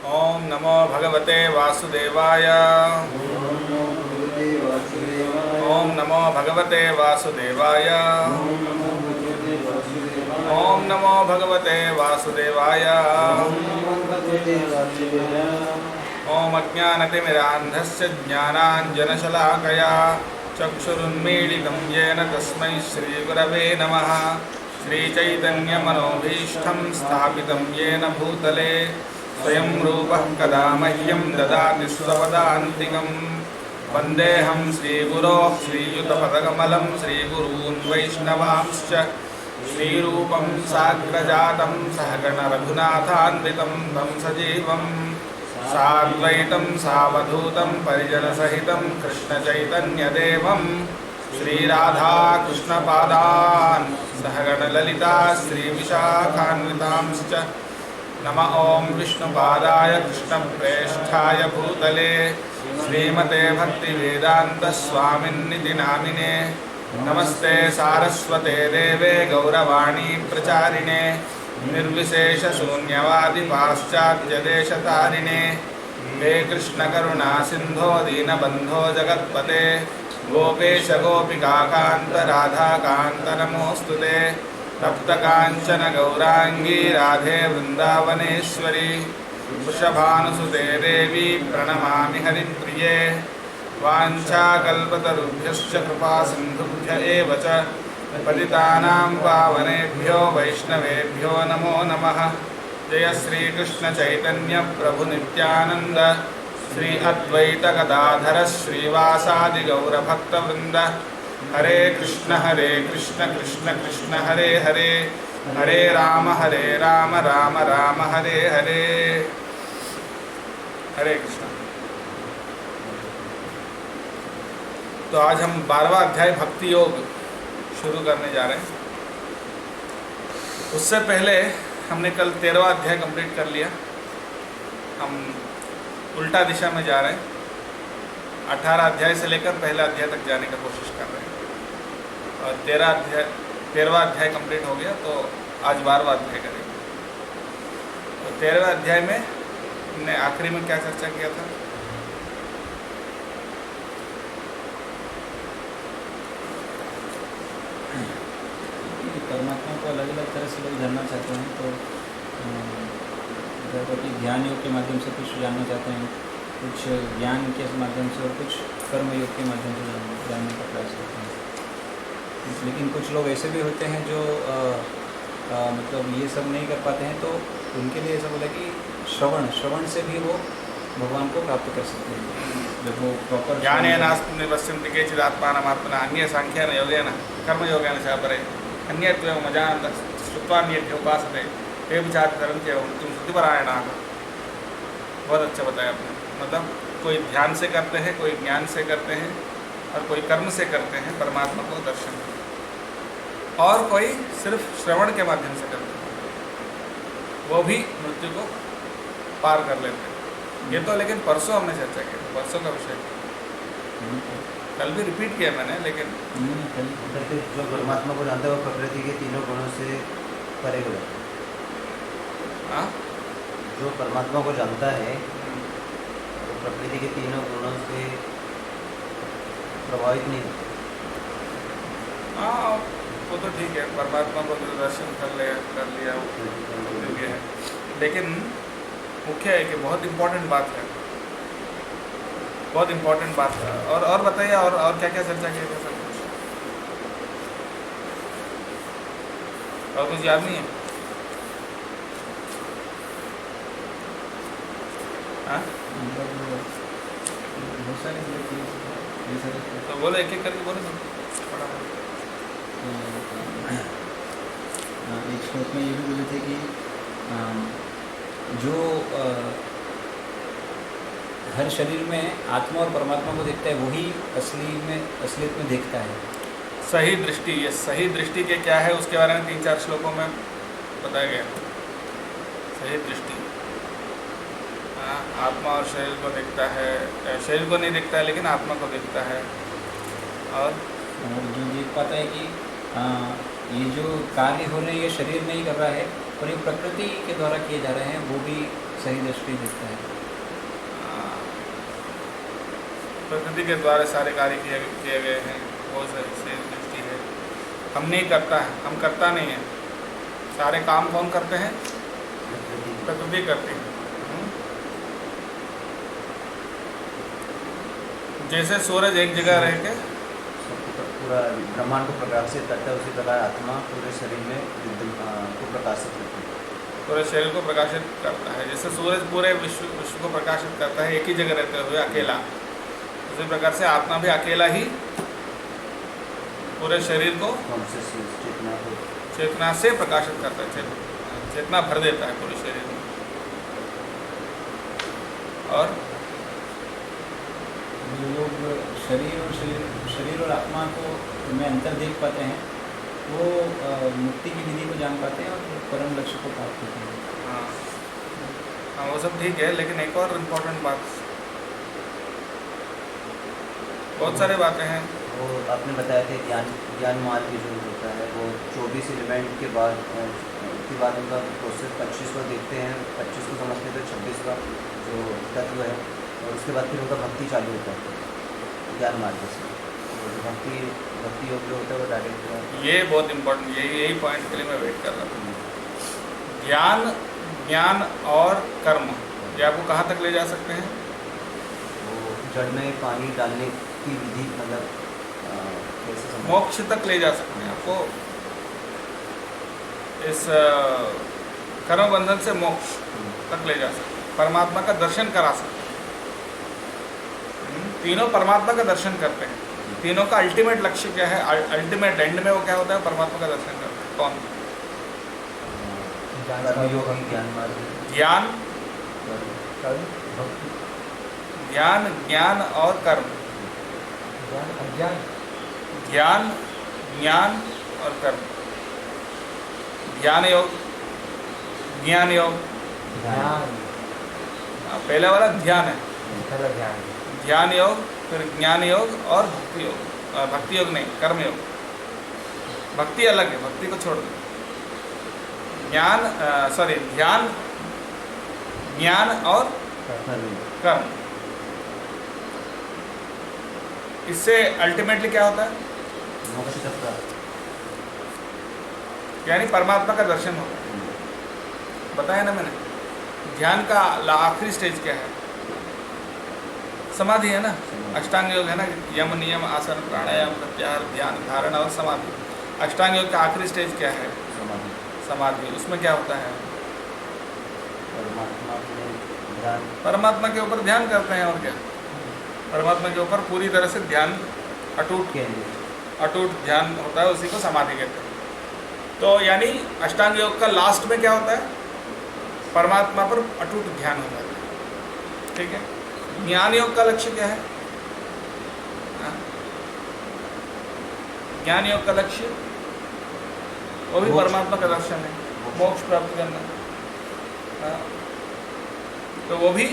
ओम नमो भगवते वासुदेवाय। ओम नमो भगवते वासुदेवाय। ओम नमो भगवते वासुदेवाय। ओम अज्ञानतिमिरान्धस्य ज्ञानाञ्जनशलाकया चक्षुरुन्मीलितं येन तस्मै श्रीगुरवे नमः। श्रीचैतन्यमनोभीष्टं स्थापितं येन भूतले स्वयं रूपः कदा मह्यं ददाति स्वपदान्तिकं। वन्देऽहं श्रीगुरोः श्रीयुतपदकमलं श्रीगुरून् वैष्णवांश्च श्रीरूपं साग्रजातं सहगणरघुनाथान्वितं तं सजीवं साद्वैतं सावधूतं परिजनसहितं कृष्णचैतन्यदेवं श्रीराधाकृष्णपादान् सहगणललिता श्रीविशाखान्वितांश्च नमः। ॐ विष्णुपादाय कृष्णप्रेष्ठाय भूतले श्रीमते भक्तिवेदान्तस्वामिन्निति नामिने नमस्ते सारस्वते देवे गौरवाणी प्रचारिणे निर्विशेषशून्यवादि पाश्चात्यदेशतारिणे हे कृष्णकरुणा सिन्धो दीनबन्धो जगत्पते गोपेश गोपिकान्त राधाकान्त नमोऽस्तु ते तप्तकाञ्चन गौरांगी राधे वृन्दावनेश्वरी वृषभानुसुते देवी प्रणमामि हरिप्रिये वाञ्छाकल्पतरुभ्यश्च कृपासिन्धुभ्य एव च पतितानां पावनेभ्यो वैष्णवेभ्यो नमो नमः। जय श्रीकृष्ण चैतन्य प्रभु नित्यानंद श्री अद्वैत गदाधर श्रीवासादि गौरभक्तवृंद हरे कृष्ण कृष्ण कृष्ण हरे हरे हरे राम राम राम हरे हरे। हरे कृष्ण। तो आज हम 12वां अध्याय भक्ति योग शुरू करने जा रहे हैं। उससे पहले हमने कल 13वां अध्याय कंप्लीट कर लिया। हम उल्टा दिशा में जा रहे हैं। 18 अध्याय से लेकर पहला अध्याय तक जाने का कोशिश कर रहे हैं और 13वां अध्याय कंप्लीट हो गया, तो आज 12वां अध्याय करेंगे। तो 13वें अध्याय में हमने आखिरी में क्या चर्चा किया था? परमात्मा को अलग अलग तरह से लोग जानना चाहते हैं, तो कि ध्यान योग के माध्यम से कुछ जानना चाहते हैं, कुछ ज्ञान के माध्यम से और कुछ कर्म योग के माध्यम से जानने का प्रयास करते हैं। लेकिन कुछ लोग ऐसे भी होते हैं जो मतलब ये सब नहीं कर पाते हैं, तो उनके लिए ऐसा बोला कि श्रवण से भी वो भगवान को प्राप्त कर सकते हैं। जब वो प्रॉपर ज्ञानेनास्ति निवस्यन्ति केचित् आत्मानमात्मना अन्ये सांख्येन योगेन कर्मयोगेन च अपरे अन्यत्वेव मजानन्द श्रुत्वान्येभ्यो उपासते ते विचार तरन्ति एवं तुम श्रुतिपरायणाः। बहुत अच्छा बताया आपने। मतलब कोई ध्यान से करते हैं, कोई ज्ञान से करते हैं और कोई कर्म से करते हैं परमात्मा को दर्शन, और कोई सिर्फ श्रवण के माध्यम से करते हैं, वो भी मृत्यु को पार कर लेते हैं। ये तो लेकिन परसों हमने चर्चा की, परसों का विषय कल भी रिपीट किया मैंने। लेकिन जो परमात्मा को जानता है वो प्रकृति के तीनों गुणों से परे हो जाता है। हाँ, जो परमात्मा को जानता है वो प्रकृति के तीनों गुणों से प्रभावित नहीं होता। हाँ वो तो ठीक है, परमात्मा को तो दर्शन कर लिया वो दिव्य है। लेकिन मुख्य है कि बहुत इम्पोर्टेंट बात है, बहुत इम्पोर्टेंट बात है। और बताइए, और क्या क्या चर्चा किया था? सब कुछ और कुछ याद नहीं है? हाँ बहुत सारे तो बोलो, एक एक करके बोलो सब। एक श्लोक में ये भी बोले थे कि जो हर शरीर में आत्मा और परमात्मा को देखता है, वही असलियत में देखता है। सही दृष्टि, ये सही दृष्टि के क्या है उसके बारे में 3-4 श्लोकों में बताया गया। सही दृष्टि आत्मा और शरीर को देखता है, शरीर को नहीं देखता है लेकिन आत्मा को देखता है। और जो देख पाता है कि ये जो कार्य हो रहे हैं ये शरीर नहीं कर रहा है, और ये प्रकृति के द्वारा किए जा रहे हैं, वो भी सही दृष्टि देता है। प्रकृति के द्वारा सारे कार्य किए गए हैं, वो सही दृष्टि है। हम नहीं करता है, हम करता नहीं है, सारे काम कौन करते हैं? प्रकृति करती है। जैसे सूरज एक जगह रह के पूरा ब्रह्मांड को प्रकाशित करता है, उसी प्रकार आत्मा पूरे शरीर में को प्रकाशित करती है, पूरे शरीर को प्रकाशित करता है। जैसे सूरज पूरे विश्व को प्रकाशित करता है एक ही जगह रहते हुए अकेला, उसी प्रकार से आत्मा भी अकेला ही पूरे शरीर को चेतना से प्रकाशित करता है, चेतना भर देता है पूरे शरीर में। और जो लोग शरीर और आत्मा को में अंतर देख पाते हैं, वो मुक्ति की विधि को जान पाते हैं और परम लक्ष्य को प्राप्त करते हैं। हाँ, वो सब ठीक है, लेकिन एक और इम्पोर्टेंट बात, बहुत सारे बातें हैं। वो आपने बताया कि ज्ञान मार्ग की जो होता है वो 24 एलिमेंट के बाद उनका प्रोसेस 25 को देखते हैं, 25 को समझते हैं तो 26वां जो तत्व है, और उसके बाद फिर उनका भक्ति चालू होता है ज्ञान मार्ग से। भक्ति योग जो होता है वो डायरेक्ट, ये बहुत इम्पोर्टेंट, यही पॉइंट के लिए मैं वेट कर रहा था। ज्ञान और कर्म ये आपको कहाँ तक ले जा सकते हैं? वो जड़ में पानी डालने की विधि, मतलब कैसे मोक्ष तक ले जा सकते हैं आपको। इस कर्म बंधन से मोक्ष तक ले जा सकते हैं, परमात्मा का दर्शन करा सकते हैं। तीनों परमात्मा का दर्शन करते हैं। तीनों का अल्टीमेट लक्ष्य क्या है? अल्टीमेट एंड में वो क्या होता है? परमात्मा का दर्शन करते हैं। कौन? ज्ञान और कर्म। ज्ञान और कर्म। ज्ञान योग, ज्ञान योग, पहला वाला ध्यान है, ध्यान योग, फिर ज्ञान योग और भक्ति योग। भक्ति योग नहीं, कर्म योग। भक्ति अलग है, भक्ति को छोड़ दो। ध्यान, ज्ञान और कर्म। इससे अल्टीमेटली क्या होता है? यानी परमात्मा का दर्शन होता है। बताया ना मैंने, ध्यान का आखिरी स्टेज क्या है? समाधि है ना, अष्टांग योग है ना, यम नियम आसन प्राणायाम प्रत्याहार ध्यान धारणा और समाधि। अष्टांग योग का आखिरी स्टेज क्या है? समाधि। उसमें क्या होता है? परमात्मा के ऊपर ध्यान करते हैं। और क्या? परमात्मा के ऊपर पूरी तरह से ध्यान, अटूट ध्यान होता है, उसी को समाधि कहते हैं। तो यानी अष्टांग योग का लास्ट में क्या होता है? परमात्मा पर अटूट ध्यान हो जाता है। ठीक है। ज्ञान योग का लक्ष्य क्या है? ज्ञान योग का लक्ष्य वो भी परमात्मा का दर्शन है, मोक्ष प्राप्त करना। तो वो भी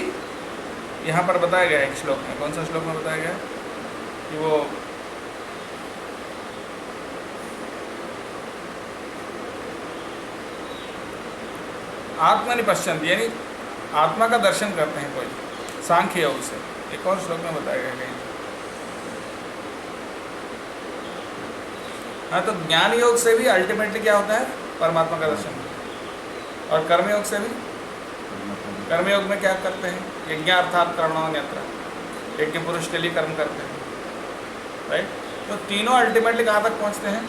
यहाँ पर बताया गया है एक श्लोक में। कौन सा श्लोक में बताया गया कि वो आत्मनिपश्यन्ति, यानी आत्मा का दर्शन करते हैं कोई, सांख्य योग से। एक और श्लोक में बताया गया कहीं। हाँ, तो ज्ञान योग से भी अल्टीमेटली क्या होता है? परमात्मा का दर्शन। और कर्म योग से भी, कर्म योग में क्या करते हैं? यज्ञ अर्थात कर्मण्यत्र, यज्ञ पुरुष के लिए कर्म करते हैं, राइट। तो तीनों अल्टीमेटली कहाँ तक पहुँचते हैं?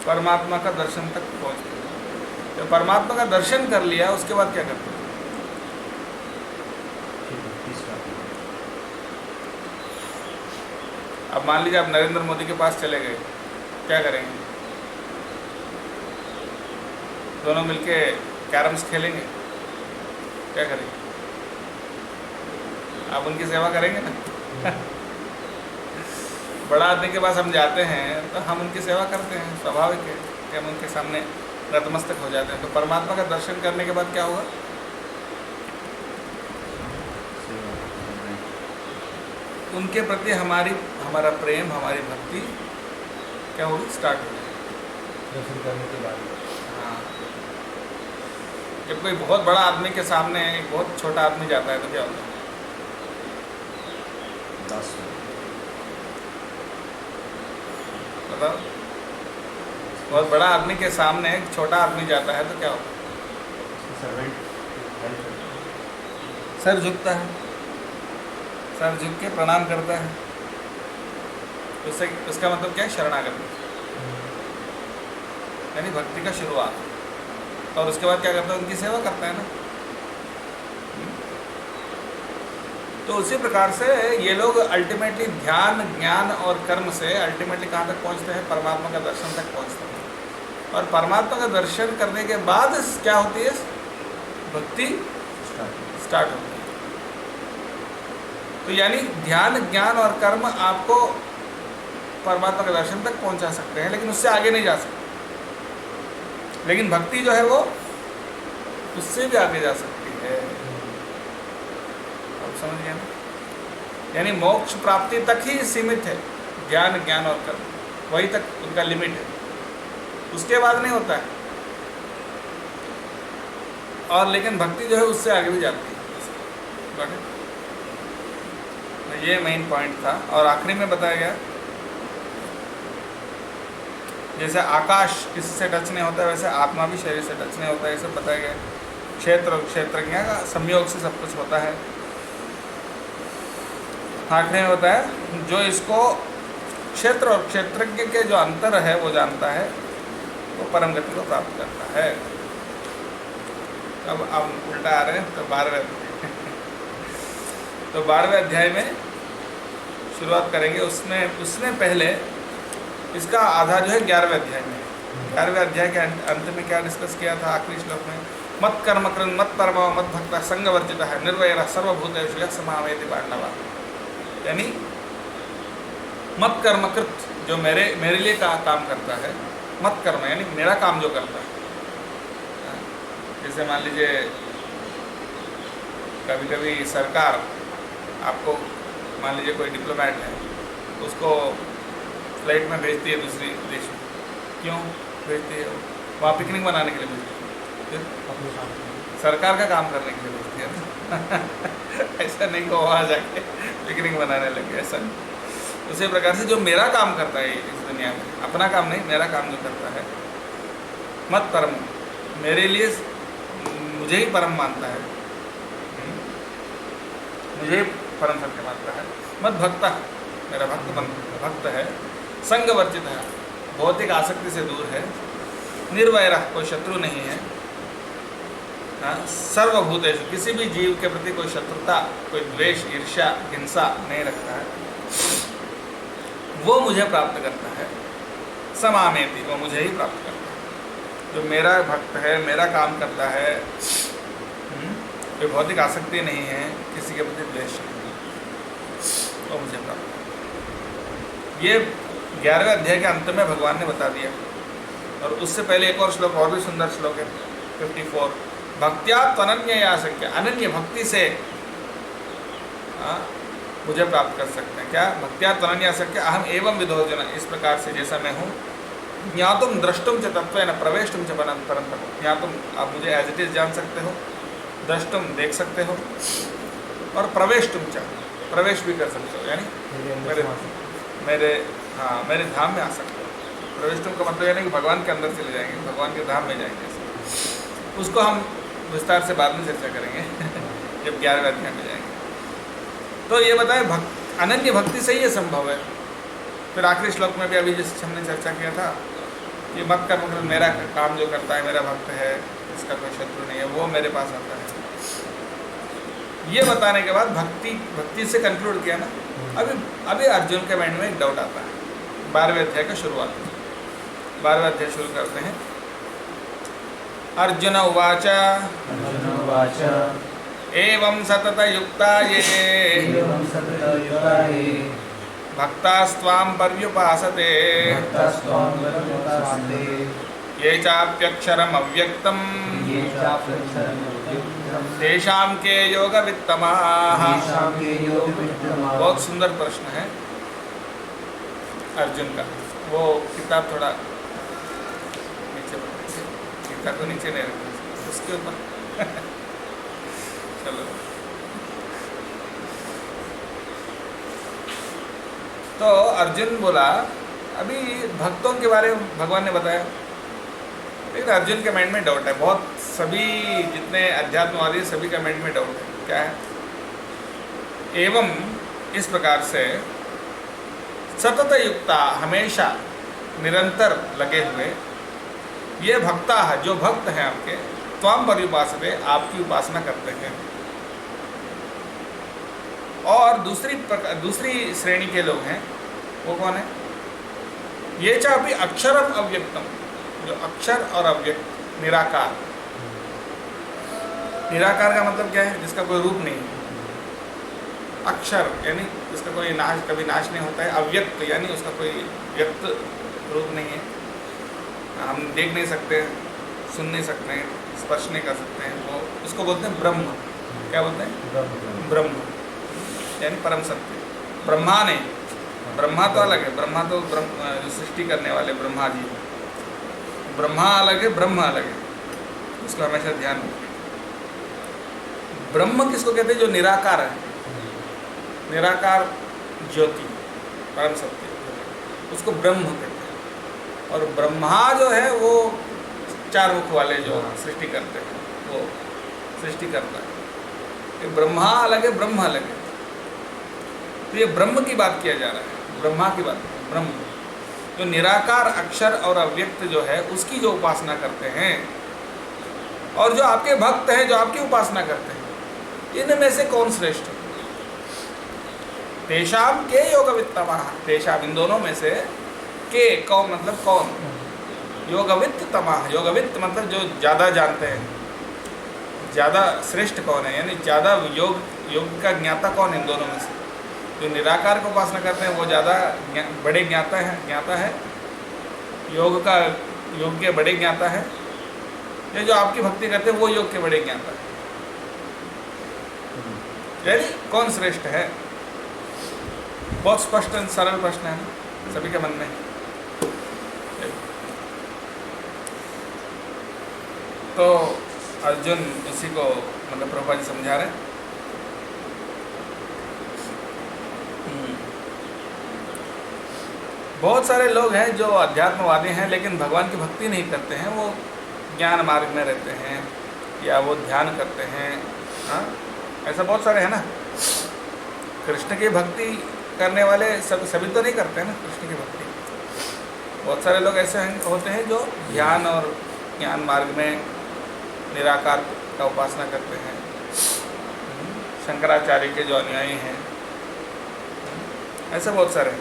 परमात्मा का दर्शन तक पहुँचते हैं। तो परमात्मा का दर्शन कर लिया, उसके बाद क्या करते हैं? अब मान लीजिए आप नरेंद्र मोदी के पास चले गए, क्या करेंगे? दोनों मिलके कैरम्स खेलेंगे, क्या करेंगे? आप उनकी सेवा करेंगे ना। बड़ा आदमी के पास हम जाते हैं तो हम उनकी सेवा करते हैं, स्वाभाविक है कि हम उनके सामने नतमस्तक हो जाते हैं। तो परमात्मा का दर्शन करने के बाद क्या होगा? उनके प्रति हमारा प्रेम, हमारी भक्ति क्या होगी? स्टार्ट हो जाएगी दर्शन करने के बाद। हाँ, जब कोई बहुत बड़ा आदमी के सामने एक बहुत छोटा आदमी जाता है तो क्या होता है? 10 बताओ, बहुत बड़ा आदमी के सामने एक छोटा आदमी जाता है तो क्या होता है? सर्वेंट हेल्प करता है। सर झुकता है, सर झुक के प्रणाम करता है। उससे उसका मतलब क्या है? शरणागति, यानी भक्ति का शुरुआत। और उसके बाद क्या करता है? उनकी सेवा करता है ना। तो उसी प्रकार से ये लोग अल्टीमेटली ध्यान, ज्ञान और कर्म से अल्टीमेटली कहाँ तक पहुँचते हैं? परमात्मा का दर्शन तक पहुँचते हैं। और परमात्मा का दर्शन करने के बाद क्या होती है? भक्ति स्टार्ट होती है। तो यानी ध्यान, ज्ञान और कर्म आपको परमात्मा के दर्शन तक पहुंचा सकते हैं, लेकिन उससे आगे नहीं जा सकते। लेकिन भक्ति जो है वो उससे भी आगे जा सकती है। अब समझ गए ना? यानी मोक्ष प्राप्ति तक ही सीमित है ज्ञान, ज्ञान और कर्म, वही तक उनका लिमिट है, उसके बाद नहीं होता है। और लेकिन भक्ति जो है उससे आगे भी जाती है। तो ये मेन पॉइंट था। और आखिरी में बताया गया जैसे आकाश इससे टच नहीं होता है, वैसे आत्मा भी शरीर से टच नहीं होता है, ये सब बताया गया। क्षेत्र और क्षेत्रज्ञ का संयोग से सब कुछ होता है। आखिरी में होता है जो इसको क्षेत्र और क्षेत्रज्ञ के जो अंतर है वो जानता है, वो परम गति को प्राप्त करता है। अब उल्टा आ रहे हैं तो 12वें अध्याय में शुरुआत करेंगे। उसमें पहले इसका आधा जो है 11वें अध्याय में। 11वें अध्याय के अंत में क्या डिस्कस किया था? आखिरी श्लोक में मत कर्म कृन मत परम मत भक्त संगवर्जित है निर्वैर सर्वभूतेषु यः समावेति पांडवा। यानी मत कर्म कृत, जो मेरे लिए काम करता है, मत कर्म यानी मेरा काम जो करता है। जैसे मान लीजिए कभी कभी सरकार आपको, मान लीजिए कोई डिप्लोमेट है, उसको फ्लाइट में भेजती है दूसरी देश में। क्यों भेजती है? वहाँ पिकनिक मनाने के लिए भेजती है, सरकार का काम करने के लिए भेजती है। ऐसा नहीं कि वहाँ जाके पिकनिक मनाने लगे, ऐसा नहीं। उसी प्रकार से जो मेरा काम करता है इस दुनिया में, अपना काम नहीं, मेरा काम जो करता है, मत परम, मेरे लिए मुझे ही परम मानता है, मुझे ही परम सत्य मानता है। मत भक्ता, मेरा भक्त है। संग वर्जित है, भौतिक आसक्ति से दूर है। निर्वैरा, कोई शत्रु नहीं है। सर्वभूतेषु, किसी भी जीव के प्रति कोई शत्रुता, कोई द्वेष, ईर्ष्या, हिंसा नहीं रखता है। वो मुझे प्राप्त करता है। समामेति, वो मुझे ही प्राप्त करता है। जो मेरा भक्त है, मेरा काम करता है, कोई भौतिक आसक्ति नहीं है, किसी के प्रति द्वेष नहीं है, वो मुझे प्राप्त करता है। ये 11वें अध्याय के अंत में भगवान ने बता दिया। और उससे पहले एक और श्लोक, और भी सुंदर श्लोक है 54। भक्त्या त्वनन्यया शक्य, अनन्य भक्ति से मुझे प्राप्त कर सकते हैं। क्या? भक्त्या त्वनन्यया शक्य अहम एवं विधोजन, इस प्रकार से जैसा मैं हूँ। ज्ञातुम द्रष्टुम च तत्वेन प्रवेष्टुम च परंतप, ज्ञातुम, आप मुझे एज इट इज जान सकते हो, द्रष्टुम देख सकते हो, और प्रवेष्टुम च, प्रवेश भी कर सकते हो, यानी मेरे धाम में आ सकते हो। प्रवेष्टुम का मतलब यानी कि भगवान के अंदर चले जाएंगे, भगवान के धाम में जाएंगे। उसको हम विस्तार से बाद में चर्चा करेंगे जब 11वें अध्याय में जाएंगे। तो ये बताए अनन्य भक्ति से ही ये संभव है। फिर आखिरी श्लोक में भी अभी जिस हमने चर्चा किया था, ये मत कर्म, मेरा काम जो करता है, मेरा भक्त है, इसका कोई शत्रु नहीं है, वो मेरे पास आता है। ये बताने के बाद भक्ति से कंक्लूड किया ना। अभी अर्जुन के माइंड में एक डाउट आता है। 12वें अध्याय का शुरुआत, 12वें अध्याय शुरू करते हैं। अर्जुन उवाच एवं सतत युक्ता ये भक्तास्त्वां पर्युपासते ये चाप्यक्षरम् अव्यक्तम् तेषां के योगवित्तमाः। बहुत सुंदर प्रश्न है अर्जुन का। वो किताब थोड़ा नीचे, किताब तो नीचे नहीं रखना, उसके ऊपर चलो, तो अर्जुन बोला अभी भक्तों के बारे में भगवान ने बताया, लेकिन अर्जुन के माइंड में डाउट है बहुत। सभी जितने अध्यात्मवादी सभी के माइंड में डाउट है। क्या है? एवं इस प्रकार से सतत युक्ता, हमेशा निरंतर लगे हुए, ये भक्ता है, जो भक्त हैं आपके, त्वाम पर्युपासते, आपकी उपासना करते हैं। और दूसरी श्रेणी के लोग हैं, वो कौन है? ये चाहे अक्षरम अव्यक्तम, जो अक्षर और अव्यक्त, निराकार। निराकार का मतलब क्या है? जिसका कोई रूप नहीं है। अक्षर यानी उसका कोई कभी नाश नहीं होता है। अव्यक्त यानी उसका कोई व्यक्त रूप नहीं है, हम देख नहीं सकते, सुन नहीं सकते हैं, स्पर्श नहीं कर सकते हैं, वो उसको बोलते हैं ब्रह्म। क्या बोलते हैं? ब्रह्म यानी परम सत्य। ब्रह्मा नहीं, ब्रह्मा तो अलग है, ब्रह्मा तो जो सृष्टि करने वाले ब्रह्मा जी, ब्रह्मा अलग है, ब्रह्म अलग है, उसको हमेशा ध्यान रखें। ब्रह्म किसको कहते हैं? जो निराकार है, निराकार ज्योति, परम सत्य, उसको ब्रह्म कहते हैं। और ब्रह्मा जो है वो चार मुख वाले जो सृष्टि करते हैं, वो सृष्टि करता है। ये ब्रह्मा अलग है, ब्रह्म अलग है। तो ये ब्रह्म की बात किया जा रहा है, ब्रह्मा की बात, ब्रह्म जो निराकार अक्षर और अव्यक्त जो है उसकी जो उपासना करते हैं, और जो आपके भक्त हैं जो आपकी उपासना करते हैं, इनमें से कौन श्रेष्ठ? तेषाम के योगवित्तमः, तेषाम इन दोनों में से, के कौन मतलब कौन, योगवित्त तमः, योगवित्त मतलब जो ज़्यादा जानते हैं, ज़्यादा श्रेष्ठ कौन है, यानी ज़्यादा योग का ज्ञाता कौन है इन दोनों में से? जो निराकार को उपासना करते हैं वो ज़्यादा बड़े ज्ञाता है, योग के बड़े ज्ञाता है, या जो आपकी भक्ति करते हैं वो योग के बड़े ज्ञाता है? यानी कौन श्रेष्ठ है? बहुत स्पष्ट और सरल प्रश्न है ना सभी के मन में। तो अर्जुन उसी को मतलब प्रभुपाद जी समझा रहे हैं। बहुत सारे लोग हैं जो अध्यात्मवादी हैं लेकिन भगवान की भक्ति नहीं करते हैं, वो ज्ञान मार्ग में रहते हैं या वो ध्यान करते हैं। हाँ, ऐसा बहुत सारे हैं ना। कृष्ण की भक्ति करने वाले सभी तो नहीं करते हैं ना कृष्ण की भक्ति। बहुत सारे लोग ऐसे होते हैं जो ध्यान और ज्ञान मार्ग में निराकार का उपासना करते हैं। शंकराचार्य के जो अनुयायी हैं, ऐसे बहुत सारे हैं।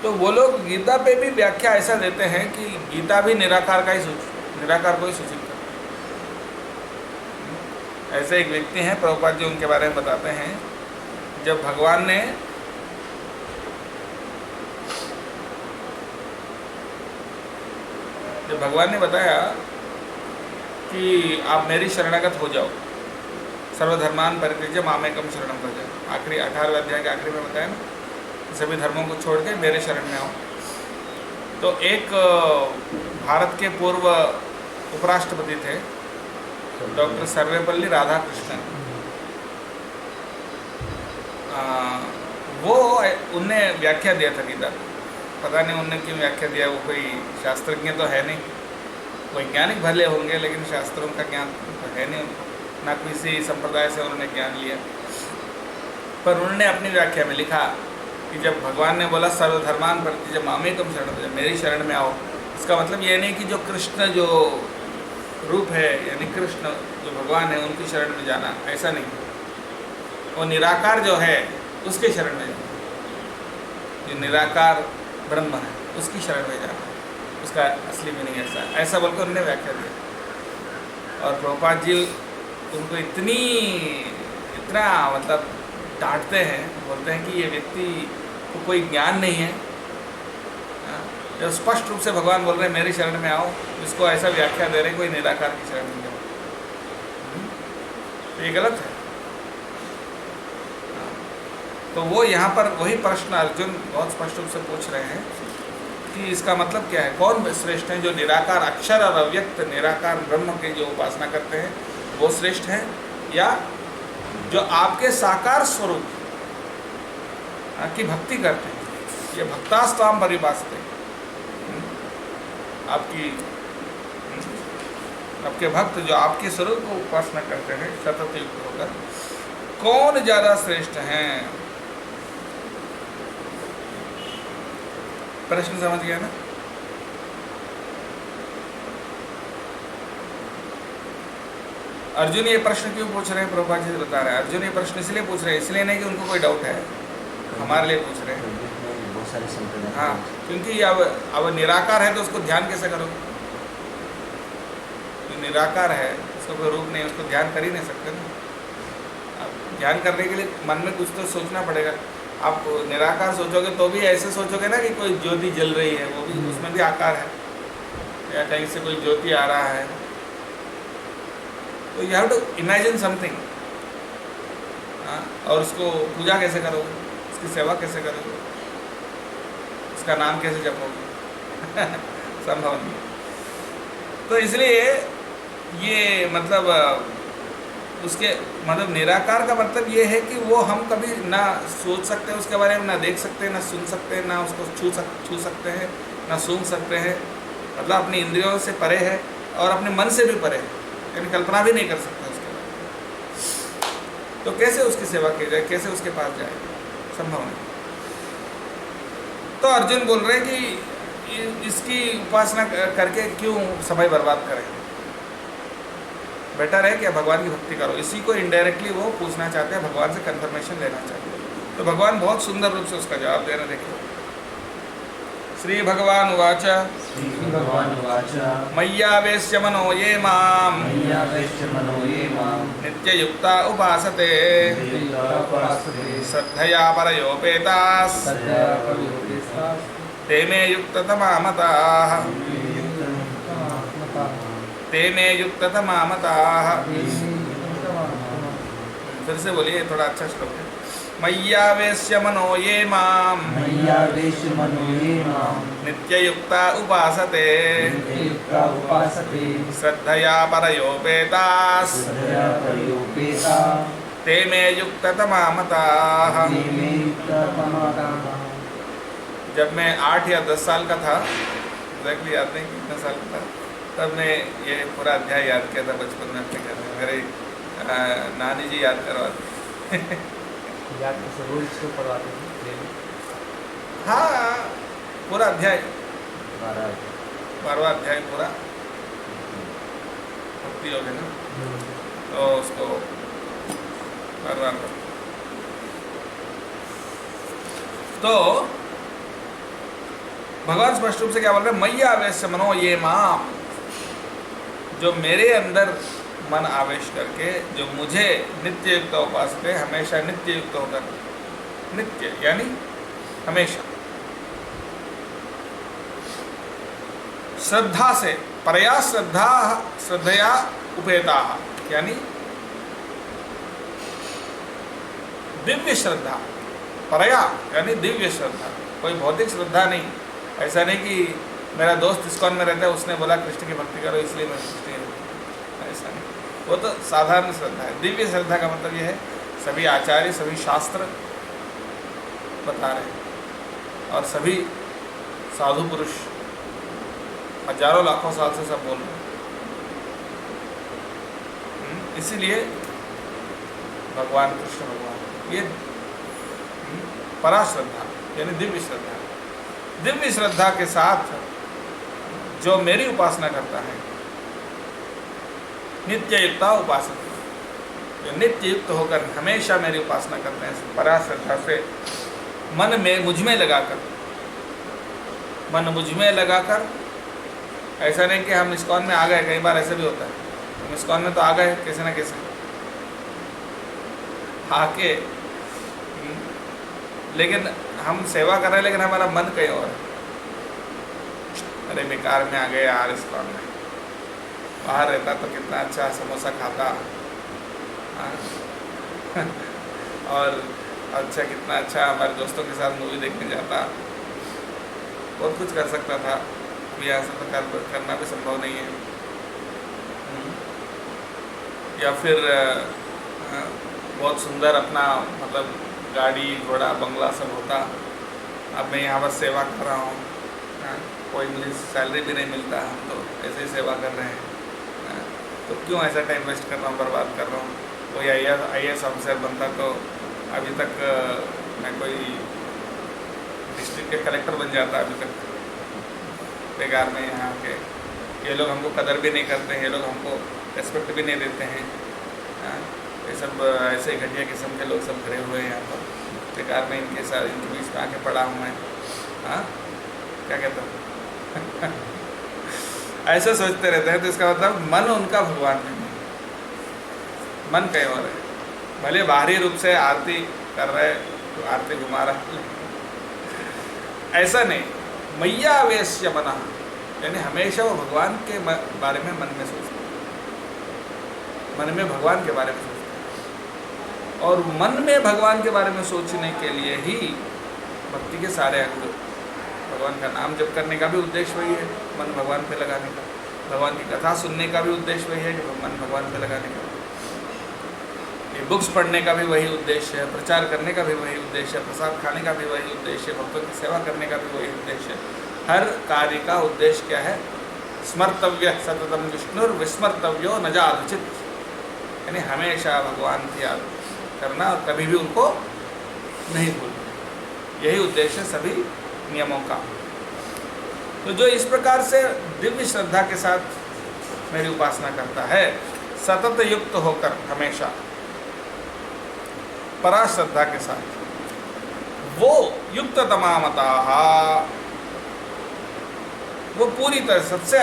तो वो लोग गीता पे भी व्याख्या ऐसा देते हैं कि गीता भी निराकार को ही सूचित करता है। ऐसे एक व्यक्ति हैं, प्रभुपाद जी उनके बारे में बताते हैं, जब भगवान ने बताया कि आप मेरी शरणागत हो जाओ, सर्वधर्मान परित्यज्य मामेकम शरणं व्रज, आखिरी 18वें अध्याय के आखिरी में बताया ना, सभी धर्मों को छोड़ के मेरे शरण में आओ। तो एक भारत के पूर्व उपराष्ट्रपति थे डॉक्टर सर्वेपल्ली राधाकृष्णन, वो उनने व्याख्या दिया था गीता को। पता नहीं उनने क्यों व्याख्या दिया, वो कोई शास्त्रज्ञ तो है नहीं, वैज्ञानिक भले होंगे लेकिन शास्त्रों का ज्ञान तो है नहीं उनको, ना किसी संप्रदाय से उन्होंने ज्ञान लिया। पर उन्होंने अपनी व्याख्या में लिखा कि जब भगवान ने बोला सर्वधर्मान परित्यज्य मामेकम शरणं व्रज, मेरी शरण में आओ, इसका मतलब ये नहीं कि जो कृष्ण जो रूप है यानी कृष्ण जो भगवान है उनकी शरण में जाना, ऐसा नहीं। वो निराकार जो है उसके शरण में जाना, जो निराकार ब्रह्म है उसकी शरण में जाना, उसका असली मीनिंग ऐसा बोलकर उन्होंने व्याख्या दिया। और प्रभुपाद जी उनको इतना मतलब डांटते हैं, बोलते हैं कि ये व्यक्ति को कोई ज्ञान नहीं है। जब स्पष्ट रूप से भगवान बोल रहे हैं मेरी शरण में आओ, इसको ऐसा व्याख्या दे रहे हैं कोई निराकार की शरण में जाओ, तो ये गलत है। तो वो यहाँ पर वही प्रश्न अर्जुन बहुत स्पष्ट रूप से पूछ रहे हैं कि इसका मतलब क्या है, कौन श्रेष्ठ है? जो निराकार अक्षर और अव्यक्त निराकार ब्रह्म के जो उपासना करते हैं वो श्रेष्ठ है, या जो आपके साकार स्वरूप की भक्ति करते हैं? ये भक्तास्त्वाम परिभाषते, आपके भक्त जो आपके स्वरूप को उपासना करते हैं सतत युक्त होकर, कौन ज्यादा श्रेष्ठ हैं? प्रश्न समझ गया ना? अर्जुन ये प्रश्न क्यों पूछ रहे हैं? प्रभुपाद जी बता रहे हैं अर्जुन ये प्रश्न इसलिए पूछ रहे हैं, इसलिए नहीं कि उनको कोई डाउट है, हमारे लिए पूछ रहे हैं। बहुत सारे संप्रदाय। हाँ, क्योंकि अब निराकार है तो उसको ध्यान कैसे करोगे? जो निराकार है उसका कोई रूप नहीं, उसको ध्यान कर ही नहीं सकते ना। अब ध्यान करने के लिए मन में कुछ तो सोचना पड़ेगा। आप निराकार सोचोगे तो भी ऐसे सोचोगे ना कि कोई ज्योति जल रही है, वो भी उसमें भी आकार है, या कहीं से कोई ज्योति आ रहा है, तो you have to imagine something. और उसको पूजा कैसे करोगे, उसकी सेवा कैसे करोगे, उसका नाम कैसे जपोगे? संभव नहीं। तो इसलिए ये मतलब उसके मतलब निराकार का मतलब ये है कि वो हम कभी ना सोच सकते हैं उसके बारे में, ना देख सकते हैं, ना सुन सकते हैं, ना उसको छू सकते हैं, ना सूंघ सकते हैं, मतलब अपनी इंद्रियों से परे है और अपने मन से भी परे है, यानी कल्पना भी नहीं कर सकते उसके बारे में। तो कैसे उसकी सेवा की जाए, कैसे उसके पास जाए? संभव नहीं। तो अर्जुन बोल रहे हैं कि इसकी उपासना करके क्यों समय बर्बाद करें, बेटर है कि भगवान की भक्ति करो। इसी को इनडायरेक्टली वो पूछना चाहते हैं, भगवान से कंफर्मेशन लेना चाहते हैं। तो भगवान बहुत सुंदर रूप से उसका जवाब दे रहे। देखो, श्री भगवान उवाच मय्यावेश्य मनो ये माम नित्ययुक्ता उपासते श्रद्धया परयोपेतास् ते मे युक्ततमा मताः फिर से बोलिए, थोड़ा अच्छा श्लोक है। मय्यावेश्य मनो ये माम नित्ययुक्ता उपासते श्रद्धया परयोपेतास् ते मे युक्ततमा मताः। जब मैं 8 या 10 साल का था, एग्जैक्टली याद नहीं कितना साल का था, तब मैं ये पूरा अध्याय याद किया था बचपन में अपने घर में। मेरे नानी जी याद करवाते याद कैसे रोज को पढ़वाते थे? हाँ, पूरा अध्याय 12वां अध्याय पूरा भक्ति योग है ना, तो उसको बार-बार तो भगवान स्पष्ट रूप से क्या बोल रहे हैं? मय्यावेश्य मनो ये माम, जो मेरे अंदर मन आवेश करके, जो मुझे नित्य युक्त उपासक है, हमेशा नित्य युक्त होकर, नित्य यानी हमेशा, श्रद्धा से परया श्रद्धया उपेता, यानी दिव्य श्रद्धा, परया यानी दिव्य श्रद्धा, कोई भौतिक श्रद्धा नहीं। ऐसा नहीं कि मेरा दोस्त इस्कॉन में रहता है, उसने बोला कृष्ण की भक्ति करो इसलिए मैं कृष्ण की, ऐसा नहीं, वो तो साधारण श्रद्धा है। दिव्य श्रद्धा का मतलब ये है, सभी आचार्य सभी शास्त्र बता रहे हैं और सभी साधु पुरुष हजारों लाखों साल से सब बोल रहे हैं। इसीलिए भगवान कृष्ण भगवान ये परा श्रद्धा यानी दिव्य श्रद्धा, दिव्य श्रद्धा के साथ जो मेरी उपासना करता है, नित्य युक्ता उपासना, जो नित्य युक्त होकर हमेशा मेरी उपासना करते हैं परा श्रद्धा से, मन में मुझ में लगाकर, मन मुझ में लगाकर। ऐसा नहीं कि हम इस्कॉन में आ गए, कई बार ऐसे भी होता है, हम इस्कॉन में तो आ गए कैसे ना कैसे आके, लेकिन हम सेवा कर रहे हैं, लेकिन हमारा मन कहीं और है। अरे बेकार में आ गए यार इस्कॉन में, बाहर रहता तो कितना अच्छा समोसा खाता, और अच्छा कितना अच्छा हमारे दोस्तों के साथ मूवी देखने जाता, बहुत कुछ कर सकता था, अभी ऐसा तो करना भी संभव नहीं है। या फिर बहुत सुंदर अपना मतलब गाड़ी घोड़ा बंगला सब होता, अब मैं यहाँ पर सेवा कर रहा हूँ, कोई मुझे सैलरी भी नहीं मिलता, हम तो ऐसे ही सेवा कर रहे हैं, तो क्यों ऐसा टाइम वेस्ट कर रहा हूँ, बर्बाद कर रहा हूँ। कोई IAS ऑफिसर बनता तो अभी तक मैं कोई डिस्ट्रिक्ट के कलेक्टर बन जाता अभी तक। बेकार में यहाँ के ये लोग हमको कदर भी नहीं करते हैं, ये लोग हमको रेस्पेक्ट भी नहीं देते हैं। ये सब ऐसे घटिया किस्म के लोग सब खड़े हुए हैं यहाँ पर, बेकार में इनके साथ इनके बीच में आके पड़ा हूँ मैं। हाँ, क्या कहता हूँ ऐसा सोचते रहते हैं, तो इसका मतलब मन उनका भगवान में, मन कहीं और है। भले बाहरी रूप से आरती कर रहे, तो आरती घुमा रहा, ऐसा नहीं। मैया आवेश्य मना, यानी हमेशा वो भगवान के बारे में मन में सोचते, मन में भगवान के बारे में सोचते, और मन में भगवान के बारे में सोचने के लिए ही भक्ति के सारे अंग, भगवान का नाम जप करने का भी उद्देश्य वही है, मन भगवान पे लगाने का। भगवान की कथा सुनने का भी उद्देश्य वही है कि मन भगवान पे लगाने का। ये बुक्स पढ़ने का भी वही उद्देश्य है, प्रचार करने का भी वही उद्देश्य है, प्रसाद खाने का भी वही उद्देश्य है, भक्तों की सेवा करने का भी वही उद्देश्य है। हर कार्य का उद्देश्य क्या है? स्मर्तव्य सततम विष्णुर विस्मर्तव्यो न जादुचित, यानी हमेशा भगवान की याद करना और कभी भी उनको नहीं भूलना, यही उद्देश्य है सभी नियमों का। तो जो इस प्रकार से दिव्य श्रद्धा के साथ मेरी उपासना करता है, सतत युक्त होकर हमेशा परा श्रद्धा के साथ, वो युक्त तमामताः, वो पूरी तरह सबसे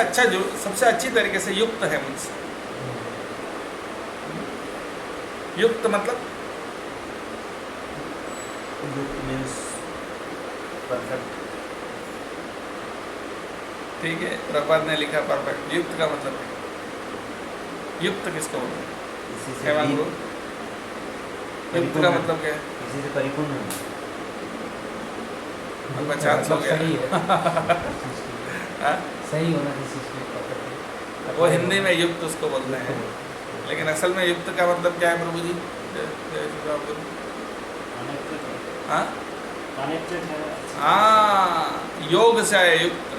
अच्छी तरीके से युक्त है मुझसे। युक्त मतलब परफेक्ट, ठीक है, प्रभुपाद ने लिखा परफेक्ट। युक्त का मतलब है, युक्त किसको बोलते हैं? युक्त का मतलब क्या है? इसी से परिपूर्ण है। आपका चांस हो गया। सही होना किसी वो हिंदी में युक्त उसको बोलते हैं, लेकिन असल में युक्त का मतलब क्या है प्रभु जी? हाँ, योग से आया युक्त।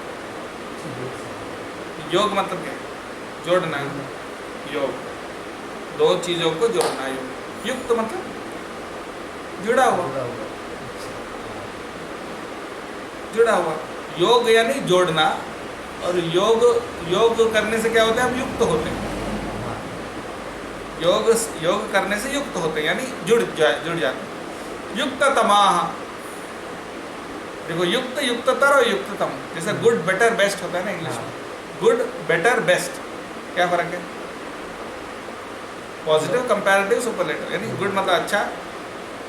योग मतलब क्या है? जोड़ना, योग, दो चीजों को जोड़ना। योग, युक्त मतलब जुड़ा हुआ, जुड़ा हुआ। योग यानी जोड़ना, और योग करने से क्या होता है? हम युक्त होते हैं। योग करने से युक्त होते हैं, यानी जुड़ जाते हैं। युक्त तमाह, देखो युक्त, युक्ततर और युक्ततम, जैसे गुड बेटर बेस्ट होता है ना इंग्लिश में। गुड बेटर बेस्ट, क्या फर्क है? पॉजिटिव कंपैरेटिव सुपरलेटिव, यानी गुड मतलब अच्छा,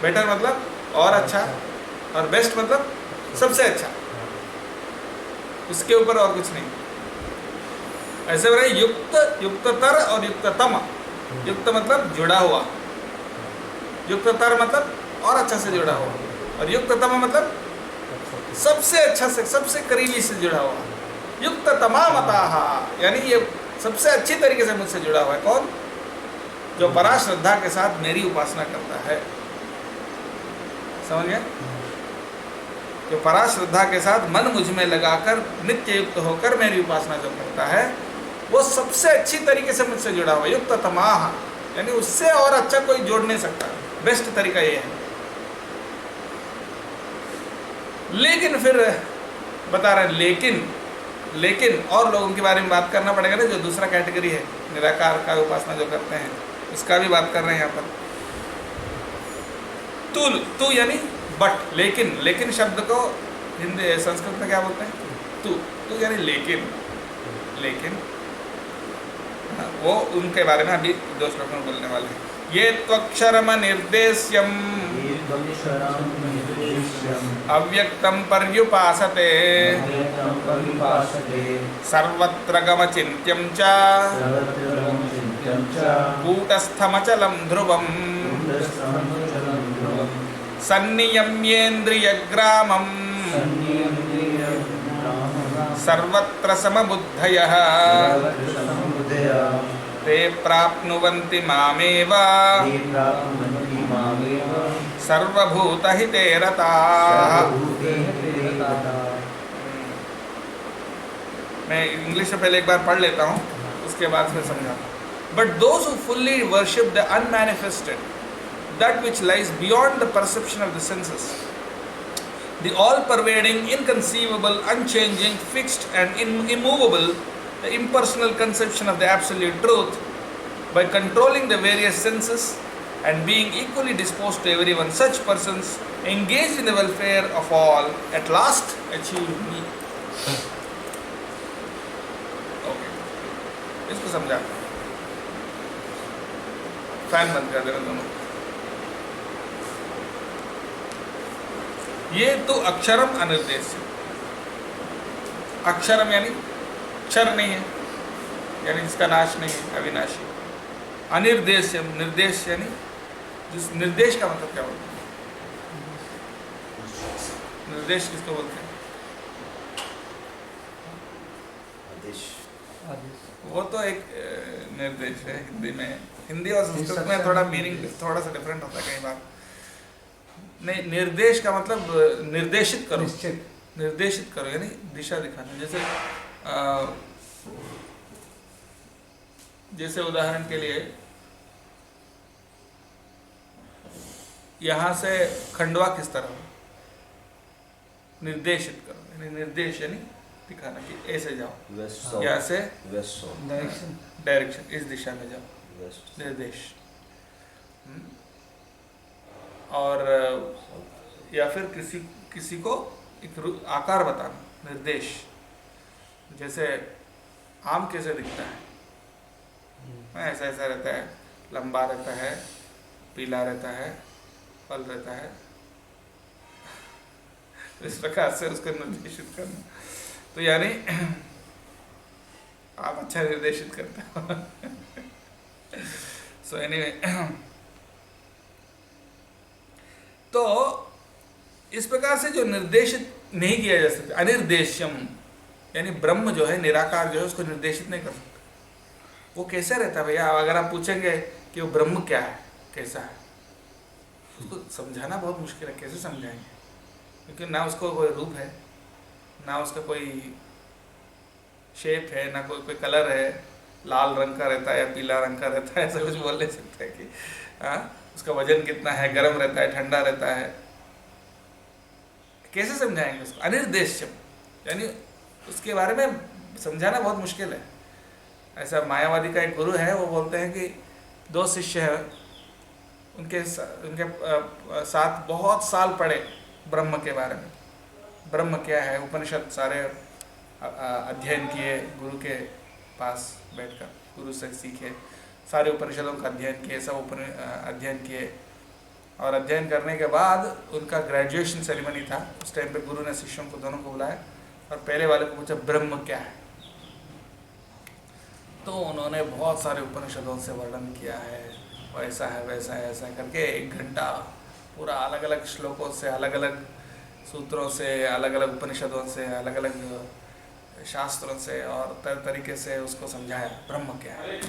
बेटर मतलब और अच्छा, और बेस्ट मतलब सबसे अच्छा, उसके ऊपर और कुछ नहीं। ऐसे बताइए, युक्त, युक्ततर और युक्ततम। युक्त मतलब जुड़ा हुआ, युक्ततर मतलब और अच्छा से जुड़ा हुआ, और युक्ततम मतलब सबसे अच्छा से, सबसे करीबी से जुड़ा हुआ। युक्त तमामताः, यानी ये सबसे अच्छी तरीके से मुझसे जुड़ा हुआ है। कौन? जो परा श्रद्धा के साथ मेरी उपासना करता है। समझ गए? जो परा श्रद्धा के साथ मन मुझ में लगाकर नित्य युक्त होकर मेरी उपासना जो करता है, वो सबसे अच्छी तरीके से मुझसे जुड़ा हुआ। युक्त तमाह, यानी उससे और अच्छा कोई जोड़ नहीं सकता। बेस्ट तरीका ये है। लेकिन फिर बता रहे हैं, लेकिन और लोगों के बारे में बात करना पड़ेगा ना, जो दूसरा कैटेगरी है निराकार का उपासना जो करते हैं, उसका भी बात कर रहे हैं यहाँ पर। तू यानी बट, लेकिन शब्द को हिंदी संस्कृत में क्या बोलते हैं? तू यानी लेकिन वो उनके बारे में अभी 2 श्लोक में बोलने वाले हैं। ये त्वक्षरम निर्देश्यम अव्यक्तम पर्युपासते सर्वत्र गमचिन्त्यं च कूटस्थमचलं ध्रुवम् सन्नियम्येन्द्रियग्रामम् सर्वत्र समबुद्धयः ते प्राप्नुवन्ति मामेव सर्वभूतहिते रताः। मैं इंग्लिश में पहले एक बार पढ़ लेता हूँ, उसके बाद फिर समझाता हूँ। But those who fully worship the unmanifested, that which lies beyond the perception of the senses, the all-pervading, inconceivable, unchanging, fixed and immovable, the impersonal conception of the absolute truth, by controlling the various senses and being equally disposed to everyone, such persons engaged in the welfare of all at last achieve me. Okay, इसको समझा। Fan बंद कर देना दोनों। ये तो अक्षरम अनिर्देश्य। अक्षरम यानी क्षर नहीं है, यानी जिसका नाश नहीं है, अविनाशी। अनिर्देश्य, निर्देश यानी जिस निर्देश का मतलब क्या होता है? निर्देश किसको बोलते हैं? वो तो एक निर्देश है हिंदी में। हिंदी और संस्कृत में थोड़ा मीनिंग थोड़ा सा डिफरेंट होता है कई बार। नहीं, निर्देश का मतलब निर्देशित करो, निर्देशित करो यानी दिशा दिखाना। जैसे उदाहरण के लिए यहाँ से खंडवा किस तरह, निर्देशित करो यानी निर्देश यानी दिखाना कि ऐसे जाओ, यहाँ से डायरेक्शन, इस दिशा में जाओ, निर्देश। और या फिर किसी को एक आकार बताना, निर्देश। जैसे आम कैसे दिखता है, ऐसा ऐसा रहता है, लंबा रहता है, पीला रहता है, फल रहता है, तो इस प्रकार से उसको निर्देशित करना। तो यानी आप अच्छा निर्देशित करते हो। सो एनीवे, तो इस प्रकार से जो निर्देशित नहीं किया जा सकता, अनिर्देश्यम यानी ब्रह्म जो है, निराकार जो है, उसको निर्देशित नहीं कर सकता। वो कैसे रहता है भैया? अगर आप पूछेंगे कि वो ब्रह्म क्या है, कैसा है, उसको समझाना बहुत मुश्किल है। कैसे समझाएंगे? क्योंकि ना उसको कोई रूप है, ना उसका कोई शेप है, ना कोई कलर है, लाल रंग का रहता है या पीला रंग का रहता है, ऐसा कुछ बोल नहीं सकते हैं कि उसका वजन कितना है, गर्म रहता है, ठंडा रहता है। कैसे समझाएंगे उसको? अनिर्देश्यम यानी उसके बारे में समझाना बहुत मुश्किल है। ऐसा मायावादी का एक गुरु है, वो बोलते हैं कि 2 शिष्य हैं, उनके साथ बहुत साल पढ़े ब्रह्म के बारे में। ब्रह्म क्या है, उपनिषद सारे अध्ययन किए, गुरु के पास बैठकर गुरु से सीखे, सारे उपनिषदों का अध्ययन किए, सब अध्ययन किए। और अध्ययन करने के बाद उनका ग्रेजुएशन सेरेमनी था। उस टाइम पे गुरु ने शिष्यों को दोनों को बुलाया और पहले वाले को पूछा ब्रह्म क्या है। तो उन्होंने बहुत सारे उपनिषदों से वर्णन किया है, वैसा है वैसा है, ऐसा करके 1 घंटा पूरा अलग अलग श्लोकों से, अलग अलग सूत्रों से, अलग अलग उपनिषदों से, अलग अलग शास्त्रों से और तरह तरीके से उसको समझाया ब्रह्म क्या है।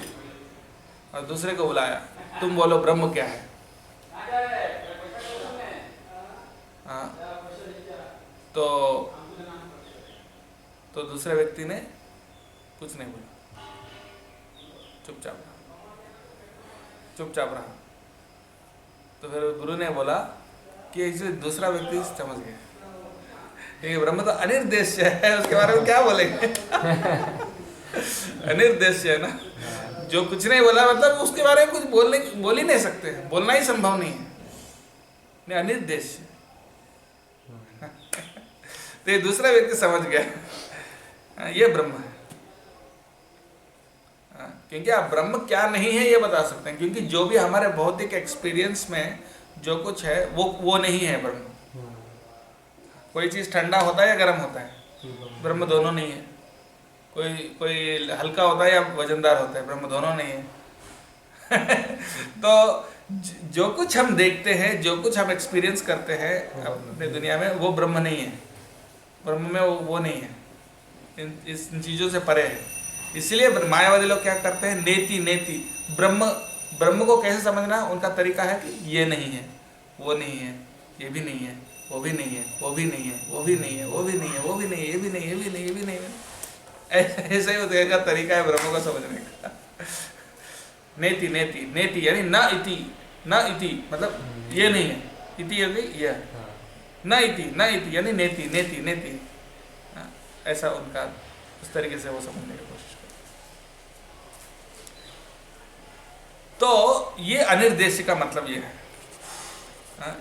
और दूसरे को बुलाया, तुम बोलो ब्रह्म क्या है। हाँ, तो दूसरे व्यक्ति ने कुछ नहीं बोला, चुपचाप रहा। तो फिर गुरु ने बोला कि इसलिए दूसरा व्यक्ति समझ गया कि ब्रह्म तो अनिर्देश्य है, उसके बारे में क्या बोलेंगे। अनिर्देश्य है ना, जो कुछ नहीं बोला मतलब उसके बारे में कुछ बोल ही नहीं सकते, बोलना ही संभव नहीं है, नहीं अनिर्देश्य। तो ये दूसरा व्यक्ति समझ गया ये ब्रह्म है। क्योंकि आप ब्रह्म क्या नहीं है ये बता सकते हैं, क्योंकि जो भी हमारे भौतिक एक्सपीरियंस में जो कुछ है वो नहीं है ब्रह्म। कोई चीज़ ठंडा होता है या गर्म होता है, ब्रह्म दोनों नहीं है। कोई हल्का होता है या वजनदार होता है, ब्रह्म दोनों नहीं है। तो जो कुछ हम देखते हैं, जो कुछ हम एक्सपीरियंस करते हैं अपने दुनिया में, वो ब्रह्म नहीं है। ब्रह्म में वो नहीं है, इन चीज़ों से परे है। इसलिए मायावादी लोग क्या करते हैं, नेति नेति, ब्रह्म को कैसे समझना, उनका तरीका है कि ये नहीं है, वो नहीं है, ये भी नहीं है, वो भी नहीं है, वो भी नहीं है, वो भी नहीं है, वो भी नहीं है, वो भी नहीं है, ये भी नहीं, ये भी नहीं, ये भी नहीं है। ऐसा ही होता है तरीका है ब्रह्म को समझने का। नेति नेति नेति यानी न इति, न इति मतलब ये नहीं है, इति हो गई यह, न इति यानी नेति नेति नेति। ऐसा उनका उस तरीके से वो समझने की कोशिश करते। तो ये अनिर्देश का मतलब ये है,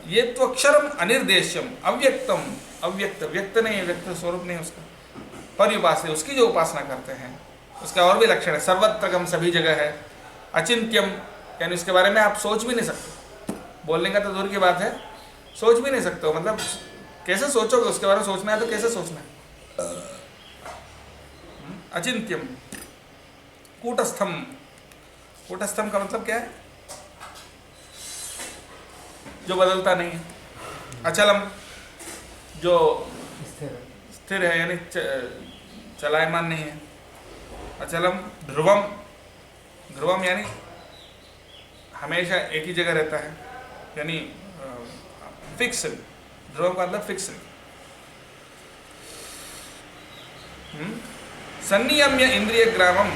ये तो अक्षरम अनिर्देश्यम अव्यक्तम, अव्यक्त व्यक्त नहीं, व्यक्त स्वरूप नहीं उसका, पर्युपास्य उसकी जो उपासना करते हैं उसका और भी लक्षण है। सर्वत्रगम सभी जगह है, अचिंत्यम यानी उसके बारे में आप सोच भी नहीं सकते, बोलने का तो दूर की बात है, सोच भी नहीं सकते हो। मतलब कैसे सोचोगे उसके बारे में, सोचना है तो कैसे सोचना है। अचिंत्यम, कूटस्थम, कूटस्थम का मतलब क्या है, जो बदलता नहीं है। अचलम जो स्थिर है यानी चलायमान नहीं है। अचलम। ध्रुवम, ध्रुवम यानी हमेशा एक ही जगह रहता है, यानी फिक्स। ध्रुवम का मतलब फिक्स। संनियम्य इंद्रिय ग्रामम,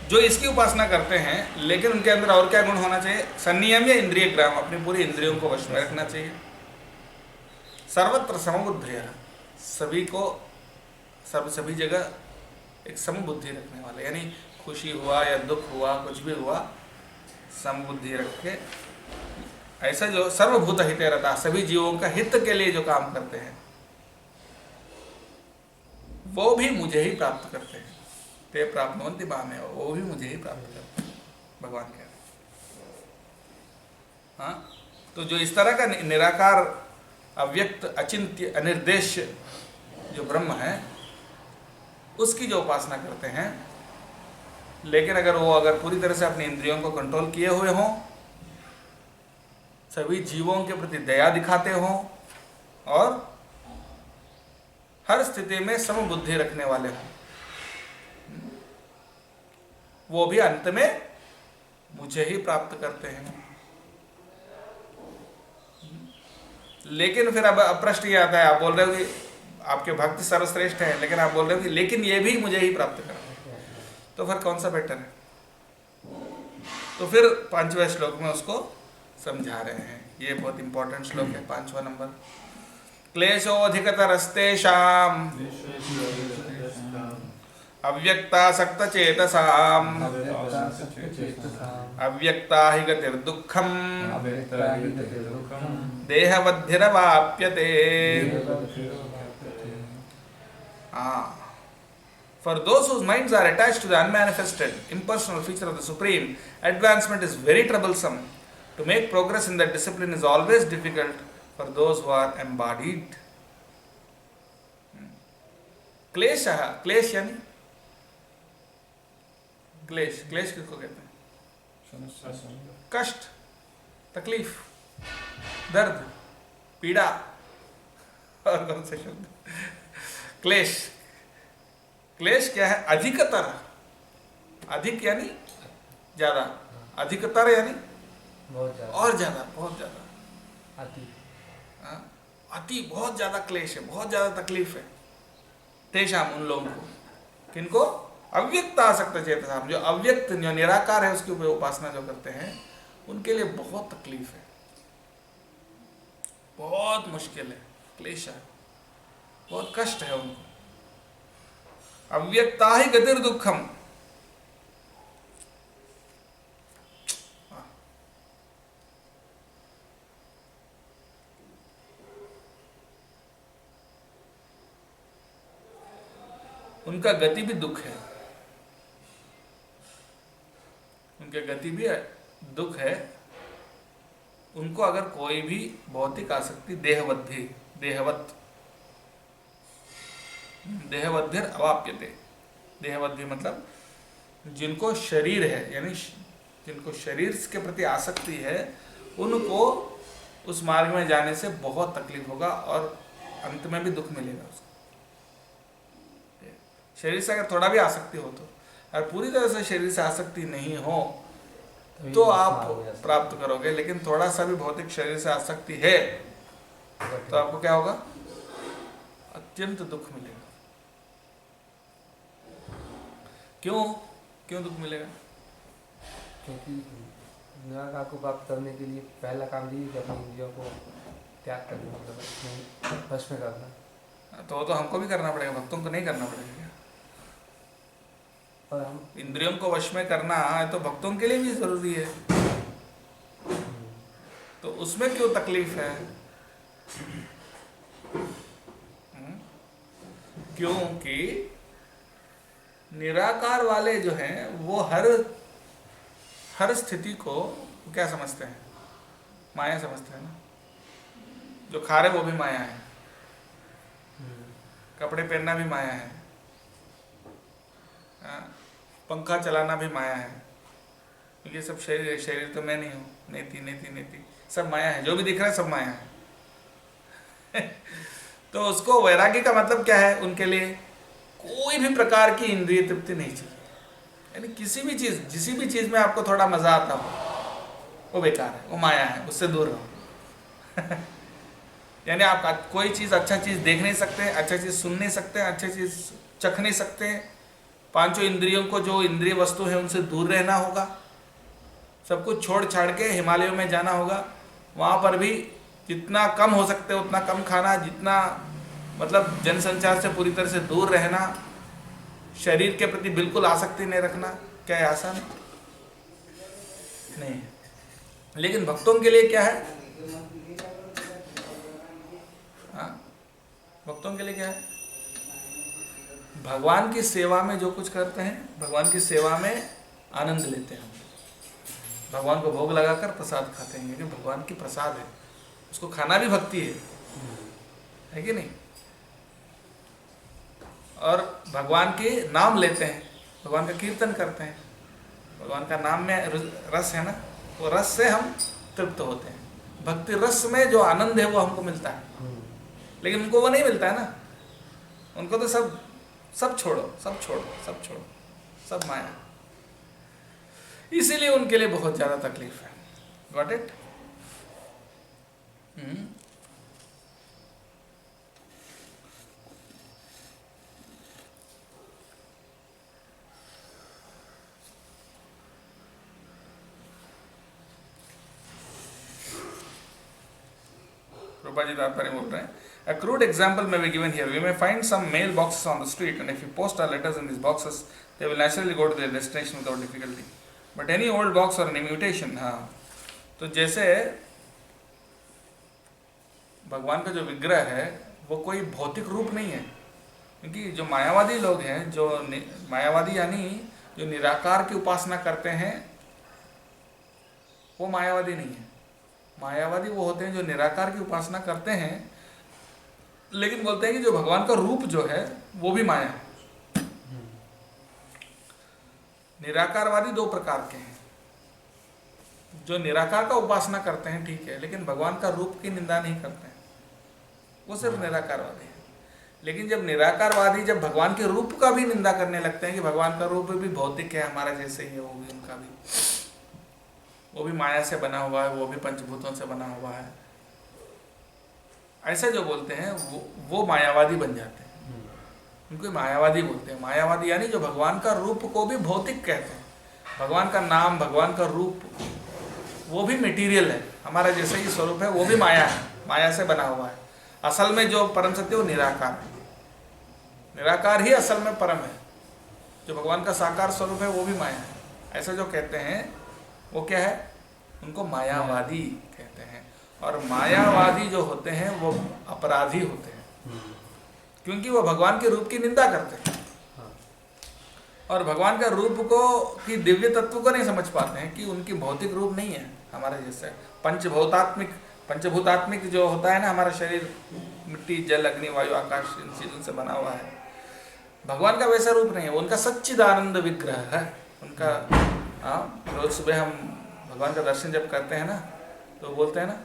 जो इसकी उपासना करते हैं लेकिन उनके अंदर और क्या गुण होना चाहिए, संनियम्य इंद्रिय ग्राम, अपनी पूरी इंद्रियों को वश में रखना चाहिए। सर्वत्र समबुद्धिया, सभी को सभी जगह एक समबुद्धि रखने वाले, यानी खुशी हुआ या दुख हुआ कुछ भी हुआ समबुद्धि रख के, ऐसा जो सर्वभूत हिते रहता, सभी जीवों का हित के लिए जो काम करते हैं वो भी मुझे ही प्राप्त करते हैं। ते प्राप्नुवन्ति मामेव, वो भी मुझे ही प्राप्त करते हैं, भगवान कह रहे हैं। हाँ, तो जो इस तरह का निराकार अव्यक्त अचिंत्य अनिर्देश्य जो ब्रह्म है उसकी जो उपासना करते हैं, लेकिन अगर वो पूरी तरह से अपनी इंद्रियों को कंट्रोल किए हुए हों, सभी जीवों के प्रति दया दिखाते हों और हर स्थिति में समबुद्धि रखने वाले हों, वो भी अंत में मुझे ही प्राप्त करते हैं। लेकिन फिर अब प्रश्न ये आता है, आप बोल रहे हो कि आपके भक्त सर्वश्रेष्ठ हैं, लेकिन आप बोल रहे हो कि लेकिन ये भी मुझे ही प्राप्त करते हैं, तो फिर कौन सा बेटर है? तो फिर 5वें श्लोक में उसको समझा रहे हैं। ये बहुत इंपॉर्टेंट श्लोक है, 5वां नंबर। क्लेशोऽधिकतरस्तेषाम् अव्यक्तासक्तचेतसाम् अव्यक्ता हि गतिर्दुःखम् देहवद्भिरवाप्यते। For those whose minds are attached to the unmanifested, impersonal feature of the Supreme, advancement is very troublesome. To make progress in that discipline is always difficult for those who are embodied. क्लेशः, क्लेश यानी क्लेश, क्लेश किसको कहते हैं? कष्ट, तकलीफ, दर्द, पीड़ा, और कौन से शब्द? क्लेश। क्लेश क्या है? अधिकतर, अधिक यानी ज्यादा, अधिकतर यानी और ज्यादा, बहुत ज्यादा, अति बहुत ज्यादा क्लेश है, बहुत ज्यादा तकलीफ है। तेषाम उन लोगों को, किनको? अव्यक्तासक्त चेतसाम, जो अव्यक्त जो निराकार है उसके ऊपर उपासना जो करते हैं उनके लिए बहुत तकलीफ है, बहुत मुश्किल है, क्लेश है, बहुत कष्ट है उनको। अव्यक्ता ही गतिर दुखम, उनका गति भी दुख है, उनके गति भी दुख है। उनको अगर कोई भी भौतिक आसक्ति, देहवद्धि, देहवत, देहवद्धिर अवाप्यते। देहवद्धि मतलब जिनको शरीर है, यानी जिनको शरीर के प्रति आसक्ति है, उनको उस मार्ग में जाने से बहुत तकलीफ होगा और अंत में भी दुख मिलेगा उसको। शरीर से अगर थोड़ा भी आसक्ति हो तो, और पूरी तरह से शरीर से आसक्ति नहीं हो तो आप प्राप्त करोगे। लेकिन थोड़ा सा भी भौतिक शरीर से आसक्ति है तो आपको क्या होगा? अत्यंत दुख मिलेगा। क्यों क्यों दुख मिलेगा? क्योंकि निराकार को प्राप्त करने के लिए पहला काम यही है कि अपनी इंद्रियों को त्याग करना, मतलब वश में करना। तो वो तो हमको भी करना पड़ेगा, भक्तों को नहीं करना पड़ेगा। और हम इंद्रियों को वश में करना है तो भक्तों के लिए भी जरूरी है, तो उसमें क्यों तकलीफ है? क्योंकि निराकार वाले जो हैं वो हर स्थिति को क्या समझते हैं? माया समझते हैं ना। जो खा रहे वो भी माया है, कपड़े पहनना भी माया है, पंखा चलाना भी माया है। ये सब शरीर तो मैं नहीं हूँ, नेति सब माया है। जो भी दिख रहा है सब माया है। तो उसको वैराग्य का मतलब क्या है? उनके लिए कोई भी प्रकार की इंद्रिय तृप्ति नहीं चाहिए। यानी किसी भी चीज़, जिसी भी चीज़ में आपको थोड़ा मज़ा आता हो वो बेकार है, वो माया है, उससे दूर रहो। यानी आप कोई चीज़, अच्छा चीज़ देख नहीं सकते, अच्छा चीज़ सुन नहीं सकते, अच्छा चीज़ चख नहीं सकते। पांचों इंद्रियों को, जो इंद्रिय वस्तु है उनसे दूर रहना होगा। सब कुछ छोड़ छाड़ के हिमालयों में जाना होगा। वहाँ पर भी जितना कम हो सकते उतना कम खाना, जितना मतलब जनसंचार से पूरी तरह से दूर रहना, शरीर के प्रति बिल्कुल आसक्ति नहीं रखना। क्या है आसान? नहीं। लेकिन भक्तों के लिए क्या है? हाँ, भक्तों के लिए क्या है? भगवान की सेवा में जो कुछ करते हैं, भगवान की सेवा में आनंद लेते हैं। भगवान को भोग लगाकर प्रसाद खाते हैं, क्योंकि भगवान की प्रसाद है, उसको खाना भी भक्ति है कि नहीं? और भगवान के नाम लेते हैं, भगवान का कीर्तन करते हैं। भगवान का नाम में रस है ना, वो रस से हम तृप्त होते हैं। भक्ति रस में जो आनंद है वो हमको मिलता है, लेकिन उनको वो नहीं मिलता है ना। उनको तो सब छोड़ो, सब माया। इसीलिए उनके लिए बहुत ज़्यादा तकलीफ है। Got it? रूपा जी तात्पर्य बोल रहे हैं, a crude example may be given here. We may find some mail boxes on the street, and if we post our letters in these boxes, they will naturally go to their destination without difficulty. But any old box or an imitation, हाँ, तो जैसे भगवान का जो विग्रह है वो कोई भौतिक रूप नहीं है, क्योंकि जो मायावादी लोग हैं, जो मायावादी यानी जो निराकार की उपासना करते हैं, वो मायावादी नहीं है। मायावादी वो होते हैं जो निराकार की उपासना करते हैं, लेकिन बोलते हैं कि जो भगवान का रूप जो है वो भी माया है। निराकारवादी दो प्रकार के हैं। जो निराकार का उपासना करते हैं ठीक है, लेकिन भगवान का रूप की निंदा नहीं करते हैं, वो सिर्फ निराकारवादी है। लेकिन जब निराकारवादी जब भगवान के रूप का भी निंदा करने लगते हैं कि भगवान का रूप भी भौतिक है, हमारा जैसे ही है, वो भी उनका भी, वो भी माया से बना हुआ है, वो भी पंचभूतों से बना हुआ है, ऐसे जो बोलते हैं वो मायावादी बन जाते हैं। उनको मायावादी बोलते हैं। मायावादी यानी जो भगवान का रूप को भी भौतिक कहते हैं। भगवान का नाम, भगवान का रूप वो भी मटेरियल है, हमारा जैसे ही स्वरूप है, वो भी माया है, माया से बना हुआ है। असल में जो परम सत्य वो निराकार है। निराकार ही असल में परम है। जो भगवान का साकार स्वरूप है वो भी माया है। ऐसा जो कहते हैं वो क्या है? उनको मायावादी कहते हैं। और मायावादी जो होते हैं वो अपराधी होते हैं, क्योंकि वो भगवान के रूप की निंदा करते हैं और भगवान का रूप को की दिव्य तत्व को नहीं समझ पाते हैं कि उनकी भौतिक रूप नहीं है हमारे जैसे। पंचभूतात्मिक जो होता है ना, हमारा शरीर मिट्टी, जल, अग्नि, वायु, आकाश, इन चीज़ों से बना हुआ है। भगवान का वैसा रूप नहीं है, उनका सच्चिदानंद विग्रह है उनका। रोज सुबह हम भगवान का दर्शन जब करते हैं ना, तो बोलते हैं ना,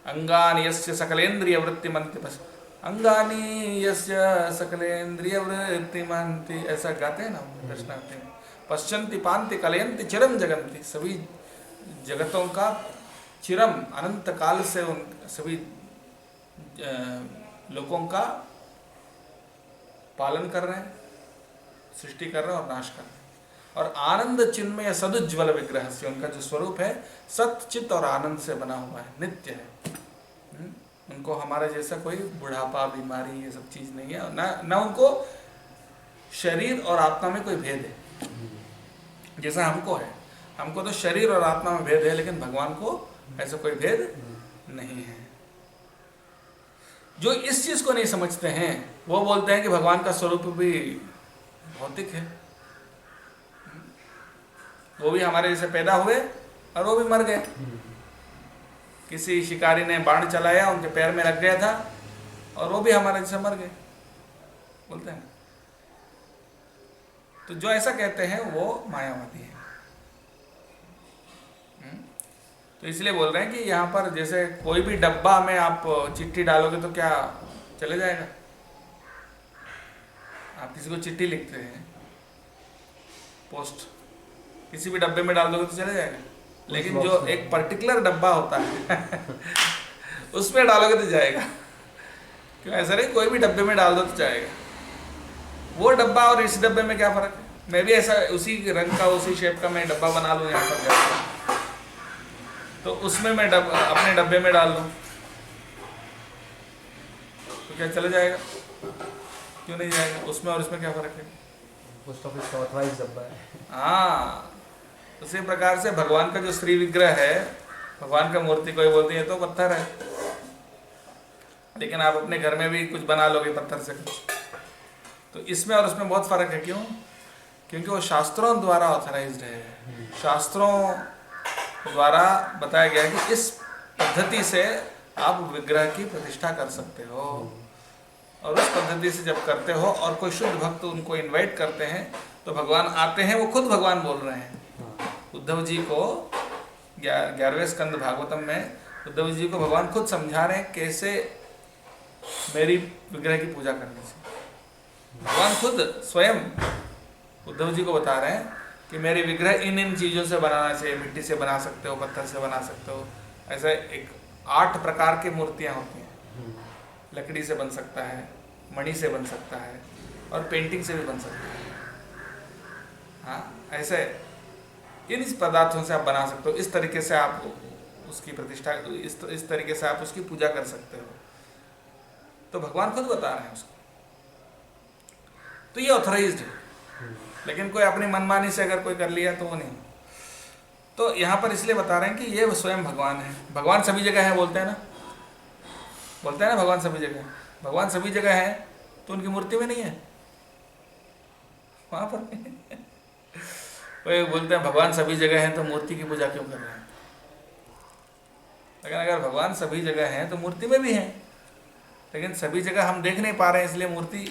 अंगान यस्य सकलेन्द्रिय वृत्ति मंत्र, बस अंगानी यस्य सकलेन्द्रिय वृत्तिमन्ति, ऐसा गाते हैं ना दक्षिणार्थी में। पश्यन्ति पान्ति कलयन्ति चिरम जगन्ति, सभी जगतों का चिरम अनंत काल से उन सभी लोगों का पालन कर रहे हैं, सृष्टि कर रहे हैं और नाश कर रहे हैं। और आनंद चिन्मय सदुज्ज्वल विग्रह से, उनका जो स्वरूप है सत चित्त और आनंद से बना हुआ है, नित्य है। उनको हमारे जैसा कोई बुढ़ापा बीमारी ये सब चीज नहीं है, ना उनको शरीर और आत्मा में कोई भेद है जैसा हमको है। हमको तो शरीर और आत्मा में भेद है, लेकिन भगवान को ऐसा कोई भेद नहीं है। जो इस चीज को नहीं समझते हैं वो बोलते हैं कि भगवान का स्वरूप भी भौतिक है, वो भी हमारे जैसे पैदा हुए और वो भी मर गए। किसी शिकारी ने बाण चलाया, उनके पैर में लग गया था और वो भी हमारे जैसे मर गए, बोलते हैं। तो जो ऐसा कहते हैं वो मायावादी है। तो इसलिए बोल रहे हैं कि यहाँ पर जैसे कोई भी डब्बा में आप चिट्ठी डालोगे तो क्या चले जाएगा? आप किसी को चिट्ठी लिखते हैं, पोस्ट किसी भी डब्बे में डाल दोगे तो चले जाएगा, लेकिन जो एक पर्टिकुलर डब्बा होता है उसमें डालोगे तो जाएगा। क्यों? ऐसा नहीं कोई भी डब्बे में डाल दो तो जाएगा। वो डब्बा और इस डब्बे में क्या फर्क है? मैं भी ऐसा उसी रंग का उसी शेप का मैं डब्बा बना लूँ यहाँ पर जाकर, तो उसमें मैं अपने डब्बे में डाल दूँ तो क्या चले जाएगा? क्यों नहीं जाएगा? उसमें और इसमें क्या फर्क है? पोस्ट ऑफिस का ऑथराइज डब्बा है। हाँ, उसी प्रकार से भगवान का जो श्री विग्रह है, भगवान का मूर्ति कोई बोलते हैं तो पत्थर है, लेकिन आप अपने घर में भी कुछ बना लोगे पत्थर से कुछ, तो इसमें और उसमें बहुत फर्क है। क्यों? क्योंकि वो शास्त्रों द्वारा ऑथराइज्ड है, शास्त्रों द्वारा बताया गया है कि इस पद्धति से आप विग्रह की प्रतिष्ठा कर सकते हो। और उस पद्धति से जब करते हो और कोई शुद्ध भक्त उनको इनवाइट करते हैं तो भगवान आते हैं, वो खुद भगवान बोल रहे हैं। उद्धव जी को 11वें स्कंद भागवतम में उद्धव जी को भगवान खुद समझा रहे हैं कैसे मेरी विग्रह की पूजा करने से। भगवान खुद स्वयं उद्धव जी को बता रहे हैं कि मेरी विग्रह इन चीज़ों से बनाना चाहिए, मिट्टी से बना सकते हो, पत्थर से बना सकते हो। ऐसे 8 प्रकार की मूर्तियाँ होती हैं। लकड़ी से बन सकता है, मणि से बन सकता है और पेंटिंग से भी बन सकता है। हाँ, ऐसे इन पदार्थों से आप बना सकते हो। इस तरीके से आप उसकी प्रतिष्ठा, इस तरीके से आप उसकी पूजा कर सकते हो। तो भगवान खुद बता रहे हैं उसको। तो ये ऑथराइज्ड है, लेकिन कोई अपनी मनमानी से अगर कोई कर लिया तो वो नहीं। तो यहाँ पर इसलिए बता रहे हैं कि ये स्वयं भगवान है। भगवान सभी जगह है बोलते हैं ना, भगवान सभी जगह। भगवान सभी जगह है तो उनकी मूर्ति में नहीं है, वहां पर नहीं है। वो बोलते हैं भगवान सभी जगह है तो मूर्ति की पूजा क्यों कर रहे हैं? लेकिन अगर भगवान सभी जगह हैं तो मूर्ति में भी हैं, लेकिन सभी जगह हम देख नहीं पा रहे हैं, इसलिए मूर्ति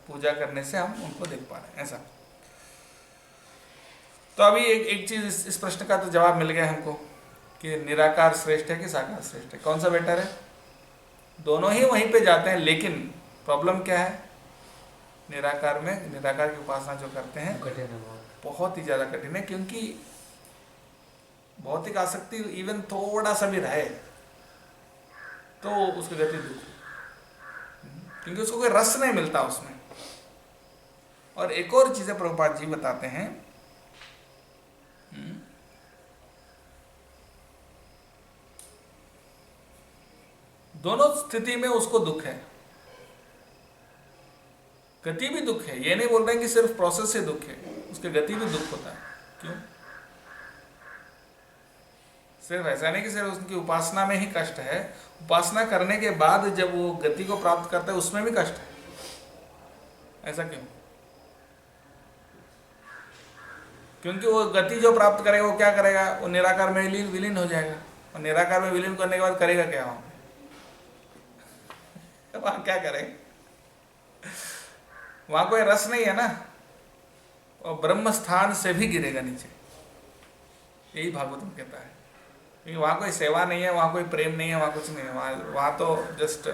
पूजा करने से हम उनको देख पा रहे हैं, ऐसा। तो अभी एक चीज, इस प्रश्न का तो जवाब मिल गया हमको कि निराकार श्रेष्ठ है कि साकार श्रेष्ठ है, कौन सा बेटर है? दोनों ही वहीं पे जाते हैं, लेकिन प्रॉब्लम क्या है? निराकार में, निराकार की उपासना जो करते हैं कठिन है, बहुत ही ज़्यादा कठिन है, क्योंकि भौतिक आसक्ति इवन थोड़ा सा भी रहे तो उसकी गति दुख, क्योंकि उसको कोई रस नहीं मिलता उसमें। और एक और चीज़ प्रभुपाद जी बताते हैं, दोनों स्थिति में उसको दुख है, गति भी दुख है। ये नहीं बोल रहे हैं कि सिर्फ प्रोसेस से दुख है, उसके गति भी दुख होता है। क्यों? सिर्फ ऐसा नहीं कि सिर्फ उसकी उपासना में ही कष्ट है, उपासना करने के बाद जब वो गति को प्राप्त करता है उसमें भी कष्ट है। ऐसा क्यों? क्योंकि वो गति जो प्राप्त करेगा वो क्या करेगा? वो निराकार में विलीन हो जाएगा, और निराकार में विलीन करने के बाद करेगा क्या? वहां क्या करेगा? वहां कोई रस नहीं है ना, और ब्रह्म स्थान से भी गिरेगा नीचे, यही भागवतम कहता है। क्योंकि वहां कोई सेवा नहीं है, वहां कोई प्रेम नहीं है, वहां कुछ नहीं है, वहां तो जस्ट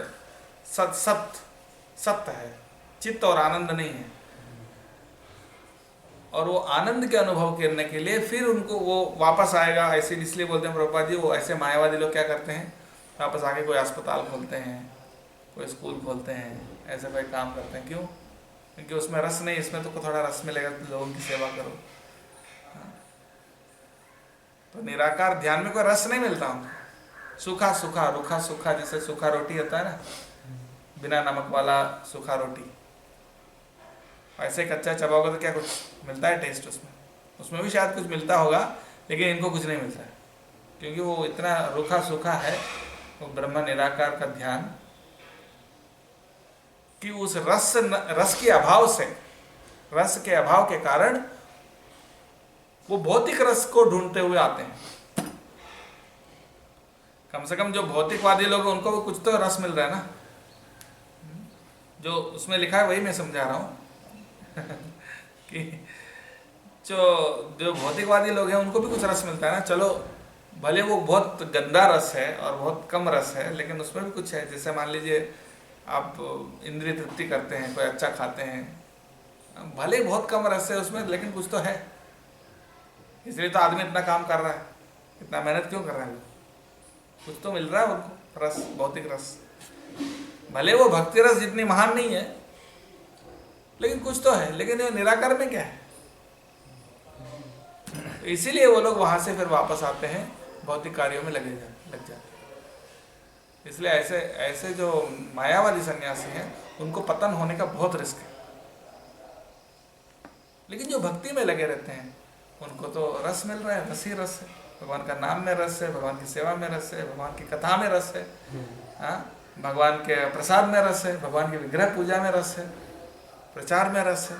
सत्य है, चित्त और आनंद नहीं है। और वो आनंद के अनुभव करने के लिए फिर उनको वो वापस आएगा। ऐसे इसलिए बोलते हैं प्रभुपाद जी, वो ऐसे मायावादी लोग क्या करते हैं, वापस आके कोई अस्पताल खोलते हैं, कोई स्कूल खोलते हैं, ऐसे कोई काम करते हैं। क्यों? क्योंकि उसमें रस नहीं, इसमें तो थोड़ा रस मिलेगा, लोगों की सेवा करो। तो निराकार ध्यान में कोई रस नहीं मिलता हमको। सूखा सूखा, रूखा सूखा, जैसे सूखा रोटी होता है ना, बिना नमक वाला सूखा रोटी, ऐसे कच्चा चबाओगे तो क्या कुछ मिलता है टेस्ट उसमें भी शायद कुछ मिलता होगा, लेकिन इनको कुछ नहीं मिलता है, क्योंकि वो इतना रूखा सूखा है वो ब्रह्म निराकार का ध्यान, कि उस रस के अभाव से, रस के अभाव के कारण वो भौतिक रस को ढूंढते हुए आते हैं। कम से कम जो भौतिकवादी लोग हैं उनको भी कुछ तो रस मिल रहा है ना, जो उसमें लिखा है वही मैं समझा रहा हूँ कि जो भौतिकवादी लोग हैं उनको भी कुछ रस मिलता है ना। चलो भले वो बहुत गंदा रस है और बहुत कम रस है, लेकिन उसमें भी कुछ है। जैसे मान लीजिए आप इंद्रिय तृप्ति करते हैं, कोई अच्छा खाते हैं, भले बहुत कम रस है उसमें, लेकिन कुछ तो है। इसलिए तो आदमी इतना काम कर रहा है, इतना मेहनत क्यों कर रहा है, कुछ तो मिल रहा है उनको रस, भौतिक रस। भले वो भक्ति रस जितनी महान नहीं है, लेकिन कुछ तो है। लेकिन ये निराकार में क्या है, तो इसीलिए वो लोग वहां से फिर वापस आते हैं, भौतिक कार्यों में लग जाते हैं। इसलिए ऐसे ऐसे जो मायावादी सन्यासी हैं उनको पतन होने का बहुत रिस्क है। लेकिन जो भक्ति में लगे रहते हैं उनको तो रस मिल रहा है, रस ही रस है। भगवान का नाम में रस है, भगवान की सेवा में रस है, भगवान की कथा में रस है, हाँ, भगवान के प्रसाद में रस है, भगवान की विग्रह पूजा में रस है, प्रचार में रस है,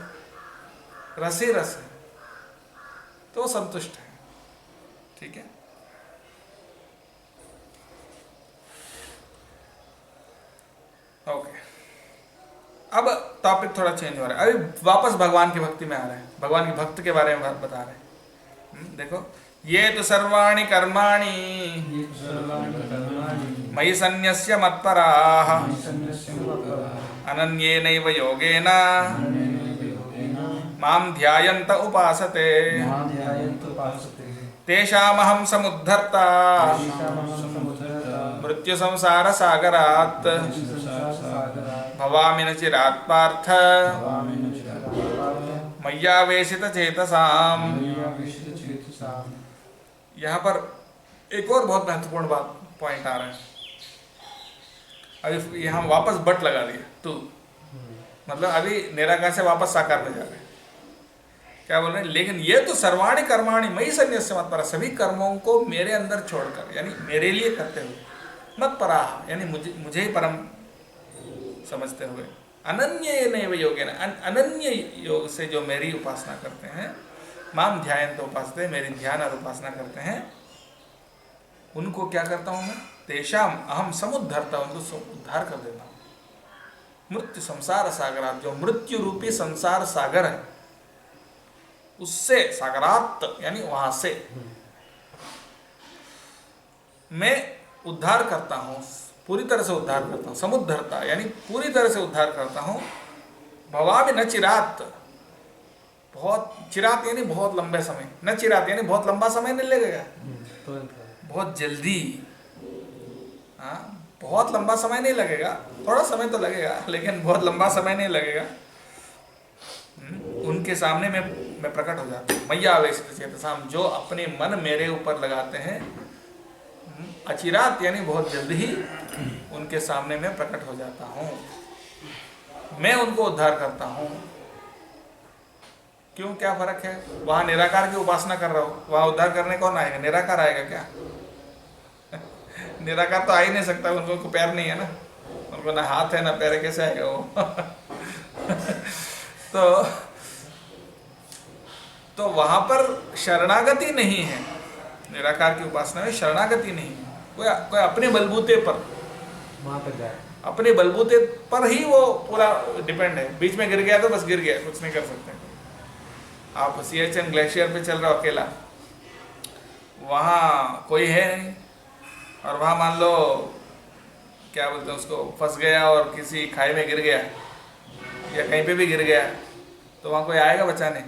रस ही रस है, तो संतुष्ट है। ठीक है, ओके। अब टॉपिक थोड़ा चेंज हो रहा है, अभी वापस भगवान की भक्ति में आ रहे हैं, भगवान की भक्त के बारे में बता रहे हैं। देखो, ये तो सर्वाणि कर्माणि मयि सन्न्यस्य मत्पराः अनन्येनैव योगेन मां ध्यायन्त उपासते तेषामहं समुद्धर्ता मृत्यु संसार सागरात् भवामि न चिरात् पार्थ मय्यावेशित चेतसाम्। यहाँ पर एक और बहुत महत्वपूर्ण बात पॉइंट आ रहा है। अभी यहाँ वापस बट लगा दिया तू, मतलब अभी निराकार से वापस साकार में जा रहे हैं। क्या बोल रहे हैं? लेकिन ये तो सर्वाणि कर्माणि मयि सन्न्यस्य मत्पराः, सभी कर्मों को मेरे अंदर छोड़कर, यानी मेरे लिए करते हुए, मत्पराः यानी मुझे ही परम समझते हुए, अनन्येनैव योगेन, अनन्य योग से जो मेरी उपासना करते हैं, माम ध्यायन्त उपासते, मेरी ध्यान और उपासना करते हैं, उनको क्या करता हूँ मैं? तेषाम अहम समुद्धरता, उनको उद्धार कर देता हूँ। मृत्यु संसार सागरात, जो मृत्यु रूपी संसार सागर है उससे, सागरात यानी वहां से मैं उद्धार करता हूँ, पूरी तरह से उद्धार करता हूँ। समुद्धरता यानी पूरी तरह से उद्धार करता हूँ। भवामि न चिरात, बहुत चिरात यानी बहुत लंबे समय, न चिरात यानी बहुत लंबा समय नहीं लगेगा, बहुत जल्दी, हाँ, बहुत लंबा समय नहीं लगेगा, थोड़ा समय तो लगेगा लेकिन बहुत लंबा समय नहीं लगेगा। उनके सामने मैं प्रकट हो जाता हूँ। मय्यावेशित चेतसाम्, जो अपने मन मेरे ऊपर लगाते हैं, अचिरात यानी बहुत जल्दी ही उनके सामने मैं प्रकट हो जाता हूँ, मैं उनको उद्धार करता हूँ। क्यों, क्या फर्क है? वहां निराकार की उपासना कर रहा हो, वहां उद्धार करने कौन आएगा? निराकार आएगा क्या? निराकार तो आ ही नहीं सकता, उनको पैर नहीं है ना, उनको ना हाथ है ना पैर है, कैसे आएगा वो? तो वहां पर शरणागति नहीं है, निराकार की उपासना में शरणागति नहीं है। कोई अपने बलबूते पर, वहां पर जाए, अपने बलबूते पर ही वो पूरा डिपेंड है। बीच में गिर गया तो बस गिर गया, कुछ नहीं कर सकते। आप सियाचिन ग्लेशियर पे चल रहे हो अकेला, वहाँ कोई है नहीं, और वहाँ मान लो क्या बोलते हैं उसको, फंस गया और किसी खाई में गिर गया या कहीं पे भी गिर गया, तो वहाँ कोई आएगा बचाने?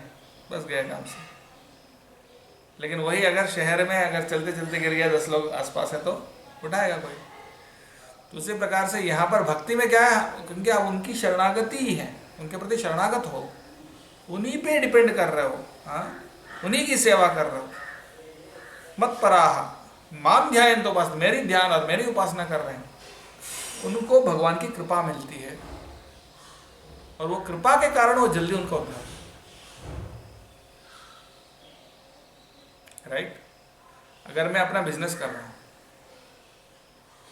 बस गया काम से। लेकिन वही अगर शहर में अगर चलते चलते गिर गया, 10 लोग आसपास है, तो उठाएगा कोई। तो उसी प्रकार से यहाँ पर भक्ति में क्या है, क्योंकि आप उनकी शरणागति ही है, उनके प्रति शरणागत हो, उन्हीं पे डिपेंड कर रहे हो, हाँ, उन्हीं की सेवा कर रहे हो। मत पराह माम ध्यान, तो बस मेरी ध्यान और मेरी उपासना कर रहे हैं, उनको भगवान की कृपा मिलती है, और वो कृपा के कारण वो जल्दी उनका उद्धार। राइट? अगर मैं अपना बिजनेस कर रहा हूँ,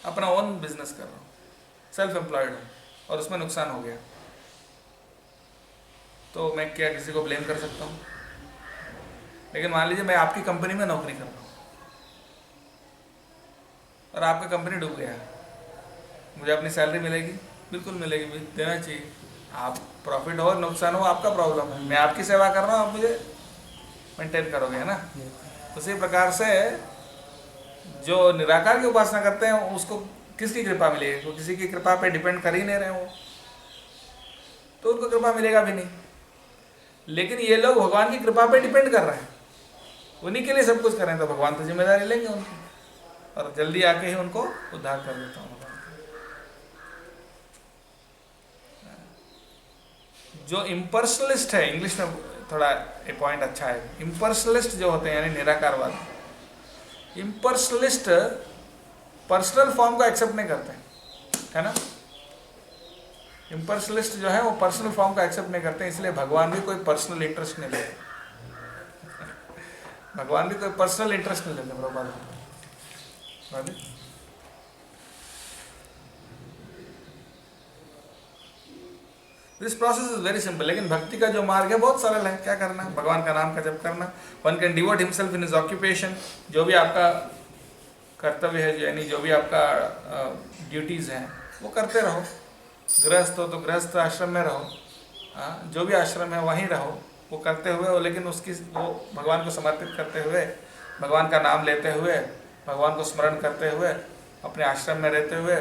अपना ओन बिजनेस कर रहा हूँ, सेल्फ एम्प्लॉयड हूँ, और उसमें नुकसान हो गया, तो मैं क्या किसी को ब्लेम कर सकता हूँ? लेकिन मान लीजिए मैं आपकी कंपनी में नौकरी कर रहा हूँ और आपका कंपनी डूब गया, मुझे अपनी सैलरी मिलेगी? बिल्कुल मिलेगी, देना चाहिए। आप प्रॉफिट हो नुकसान हो आपका प्रॉब्लम है, मैं आपकी सेवा कर रहा हूँ, आप मुझे मेंटेन करोगे, है ना? उसी प्रकार से जो निराकार की उपासना करते हैं उसको किसकी कृपा मिलेगी? वो किसी की कृपा पे डिपेंड कर ही नहीं रहे वो, तो उनको कृपा मिलेगा भी नहीं। लेकिन ये लोग भगवान की कृपा पे डिपेंड कर रहे हैं, उन्हीं के लिए सब कुछ करें, तो भगवान तो जिम्मेदारी लेंगे उनकी, और जल्दी आके ही उनको उद्धार कर देता हूँ। जो इम्पर्सनलिस्ट है, इंग्लिश में थोड़ा एक पॉइंट अच्छा है, इम्पर्सनलिस्ट जो होते हैं यानी निराकारवाद, इम्पर्सनलिस्ट पर्सनल फॉर्म को एक्सेप्ट नहीं करते, है ना? इम्पर्सनलिस्ट जो है वो पर्सनल फॉर्म को एक्सेप्ट नहीं करते, इसलिए भगवान भी कोई पर्सनल इंटरेस्ट नहीं लेते। भगवान भी कोई पर्सनल इंटरेस्ट नहीं लेते Prabhupada. This process is very simple. लेकिन भक्ति का जो मार्ग है बहुत सरल है। क्या करना? भगवान का नाम का जप करना। One can devote himself in his occupation, जो भी आपका कर्तव्य है, यानी जो भी आपका ड्यूटीज़ हैं वो करते रहो। गृहस्थ हो तो गृहस्थ आश्रम में रहो, जो भी आश्रम है वहीं रहो, वो करते हुए हो, लेकिन उसकी वो भगवान को समर्पित करते हुए, भगवान का नाम लेते हुए, भगवान को स्मरण करते हुए, अपने आश्रम में रहते हुए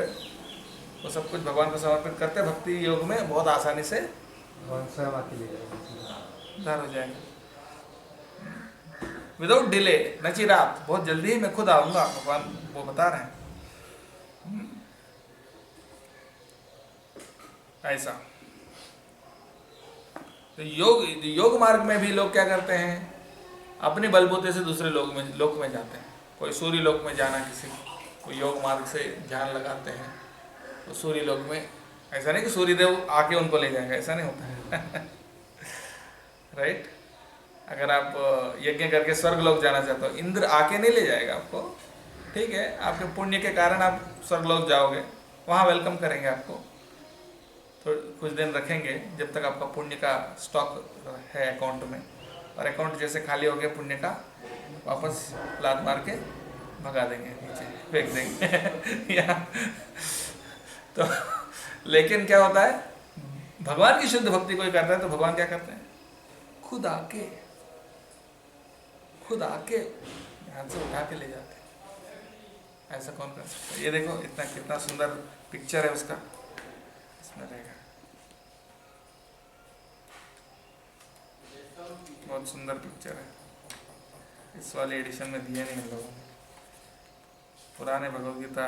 वो सब कुछ भगवान को समर्पित करते, भक्ति योग में बहुत आसानी से उद्धार हो जाएंगे विदाउट डिले, नचिरात। बहुत जल्दी ही मैं खुद आऊँगा, भगवान वो बता रहे हैं ऐसा। तो योग मार्ग में भी लोग क्या करते हैं, अपने बलबूते से दूसरे लोक में जाते हैं। कोई सूर्य लोक में जाना, किसी कोई योग मार्ग से ध्यान लगाते हैं तो सूर्य लोक में, ऐसा नहीं कि सूर्यदेव आके उनको ले जाएंगे, ऐसा नहीं होता है राइट? अगर आप यज्ञ करके स्वर्ग लोक जाना चाहते हो, इंद्र आके नहीं ले जाएगा आपको, ठीक है? आपके पुण्य के कारण आप स्वर्ग लोक जाओगे, वहाँ वेलकम करेंगे आपको, तो कुछ दिन रखेंगे जब तक आपका पुण्य का स्टॉक है अकाउंट में, और अकाउंट जैसे खाली हो गया पुण्य का, वापस लात मार के भगा देंगे, नीचे फेंक देंगे या तो लेकिन क्या होता है, भगवान की शुद्ध भक्ति कोई करता है तो भगवान क्या करते हैं, खुद आके ध्यान से उठा के ले जाते हैं। ऐसा कौन कर सकता है? ये देखो इतना कितना सुंदर पिक्चर है उसका, इसमें रहेगा, बहुत सुंदर पिक्चर है। इस वाले एडिशन में दिया नहीं है लोगों ने, पुराने भगवद गीता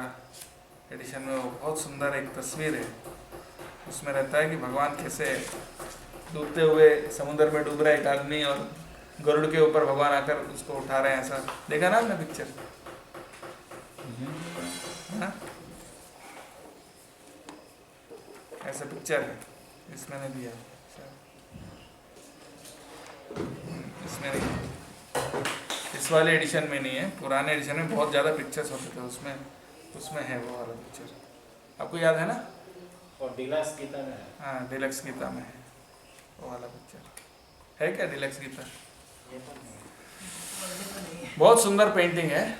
एडिशन में वो बहुत सुंदर एक तस्वीर है। उसमें रहता है कि भगवान कैसे डूबते हुए समुद्र में डूब रहा है एक आदमी, और गरुड़ के ऊपर भगवान आकर उसको उठा रहे हैं। ऐसा देखा ना आपने पिक्चर? हाँ, ऐसा पिक्चर है, इसमें नहीं दिया, इसमें नहीं, इस वाले एडिशन में नहीं है, पुराने एडिशन में बहुत ज़्यादा पिक्चर्स होते थे, उसमें है वो वाला पिक्चर। आपको याद है ना? और डिलक्स गीता में है। हाँ, डिलक्स गीता में है वो वाला पिक्चर। है क्या डिलक्स गीता? बहुत सुंदर पेंटिंग है।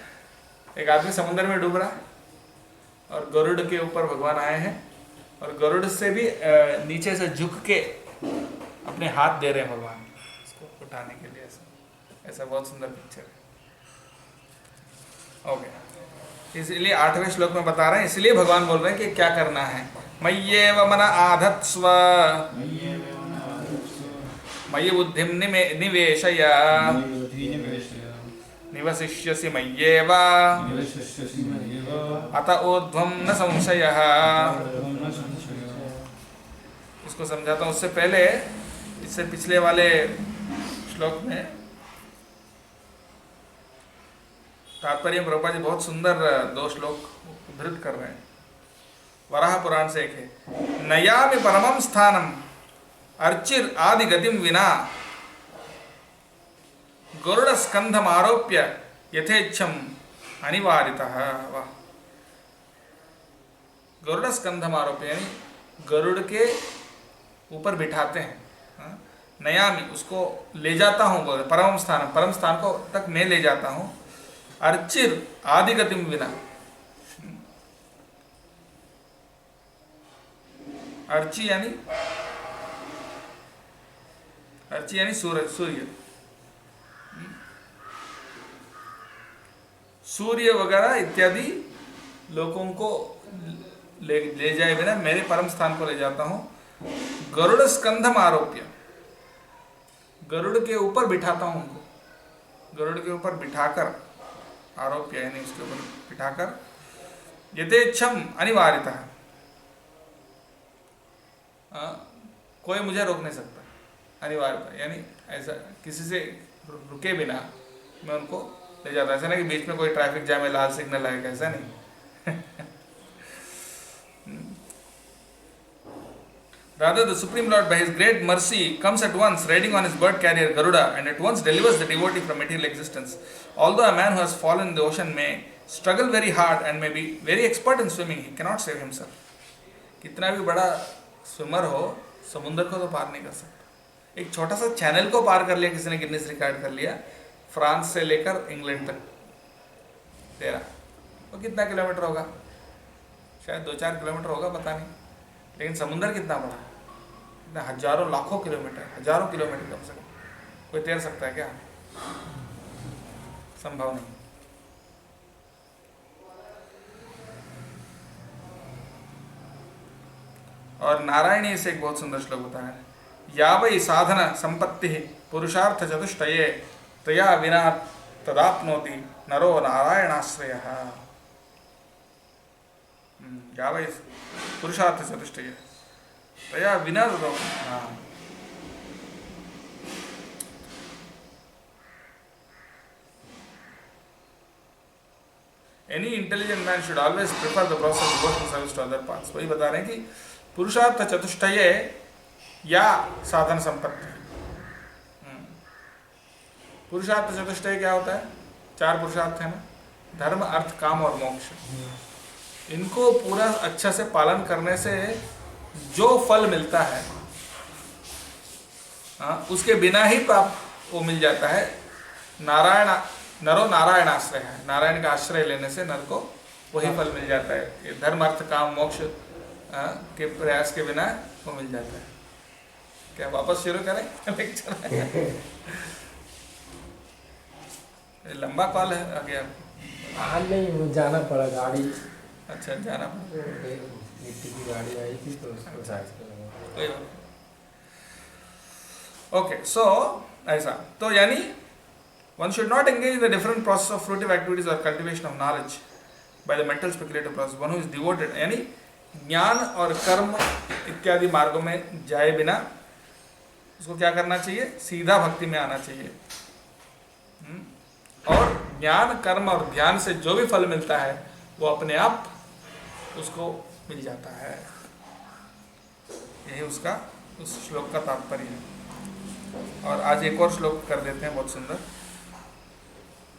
एक आदमी समुद्र में डूब रहा है और गरुड़ के ऊपर भगवान आए हैं, और गरुड़ से भी नीचे से झुक के अपने हाथ दे रहे हैं भगवान उसको उठाने के लिए। ऐसा बहुत सुंदर पिक्चर है। ओके, इसलिए 8वें श्लोक में बता रहे हैं, इसलिए भगवान बोल रहे हैं कि क्या करना है। मय्येव मन आधत्स्व मयि बुद्धिं निवेशय निवसिष्यसि मय्येव अत ऊर्ध्वं न संशयः। इसको समझाता हूँ। उससे पहले, इससे पिछले वाले श्लोक में तात्पर्य प्रभुपाद जी बहुत सुंदर 2 श्लोक उद्धृत कर रहे हैं। वराह पुराण से एक है, नयामि परमं स्थानम अर्चिर आदि गतिम विना गरुड़ स्कंधम आरोप्य यथेच्छम अनिवारितः। वाह। गरुड़ स्कंधम आरोप्य यानी गरुड़ के ऊपर बिठाते हैं। नयामि उसको ले जाता हूँ, परम स्थान, परम स्थान को तक मैं ले जाता हूँ। अर्चिर आदि गतिम विना, अर्ची यानी सूर्य सूर्य वगैरह इत्यादि लोगों को ले जाए बिना मेरे परम स्थान को ले जाता हूँ। गरुड़ स्कंधम आरोप्य, गरुड़ के ऊपर बिठाता हूँ उनको, गरुड़ के ऊपर बिठाकर, आरोप्य यानी उसके ऊपर बिठाकर, यथेच्छम अनिवार्यतः, कोई मुझे रोक नहीं सकता। अनिवार्यतः यानी ऐसा किसी से रुके बिना मैं उनको ले जाता हूं। ऐसा नहीं कि बीच में कोई ट्रैफिक जाम है, लाल सिग्नल आएगा, ऐसा नहीं। Rather, the Supreme Lord, by His great mercy, comes at once riding on His bird carrier Garuda and at once delivers the devotee from material existence. Although a man who has fallen in the ocean may struggle very hard and may be very expert in swimming, he cannot save himself. कितना भी बड़ा swimmer हो, समुद्र को तो पार नहीं कर सकता। एक छोटा सा चैनल को पार कर लिया किसी ने, गिनीज रिकॉर्ड कर लिया, फ्रांस से लेकर इंग्लैंड तक तेरा, वो कितना किलोमीटर होगा? शायद 2-4 किलोमीटर होगा, पता नहीं। लेकिन समुद्र कितना बड़ा, इतना हजारों लाखों किलोमीटर, हजारों किलोमीटर कम से कम कोई तैर सकता है क्या? संभव नहीं। और नारायणी से एक बहुत सुंदर श्लोक होता है, या वै साधन संपत्ति पुरुषार्थ चतुष्टये तया विना तदाप्नोति नरो नारायणाश्रयः। या वै पुरुषार्थ चतुष्टये तया विना Any intelligent man should always prefer the process of devotional service to other paths. वही बता रहे हैं कि पुरुषार्थ चतुष्टये या साधन संपत्ति। पुरुषार्थ चतुष्टय क्या होता है? 4 पुरुषार्थ है ना, धर्म अर्थ काम और मोक्ष। इनको पूरा अच्छा से पालन करने से जो फल मिलता है, उसके बिना ही प्राप्त वो मिल जाता है। नरो नारायण आश्रय है, नारायण का आश्रय लेने से नर को वही फल मिल जाता है। ये धर्म अर्थ काम मोक्ष के प्रयास के बिना वो मिल जाता है। क्या वापस शुरू करें लेक्चर? लंबा कॉल है आगे आपको? हाँ नहीं, जाना पड़ा, गाड़ी। अच्छा, जाना पड़ा, मिट्टी की गाड़ी आई थी तो उसको चार्ज कर लगा। ओके, सो ऐसा तो यानी one should not engage in the different process of fruitive activities or cultivation of knowledge by the mental speculative process. One who is devoted, यानी ज्ञान और कर्म इत्यादि मार्गों में जाए बिना उसको क्या करना चाहिए? सीधा भक्ति में आना चाहिए। और ज्ञान कर्म और ध्यान से जो भी फल मिलता है वो अपने आप उसको मिल जाता है। यही उसका उस श्लोक का तात्पर्य है। और आज एक और श्लोक कर देते हैं बहुत सुंदर।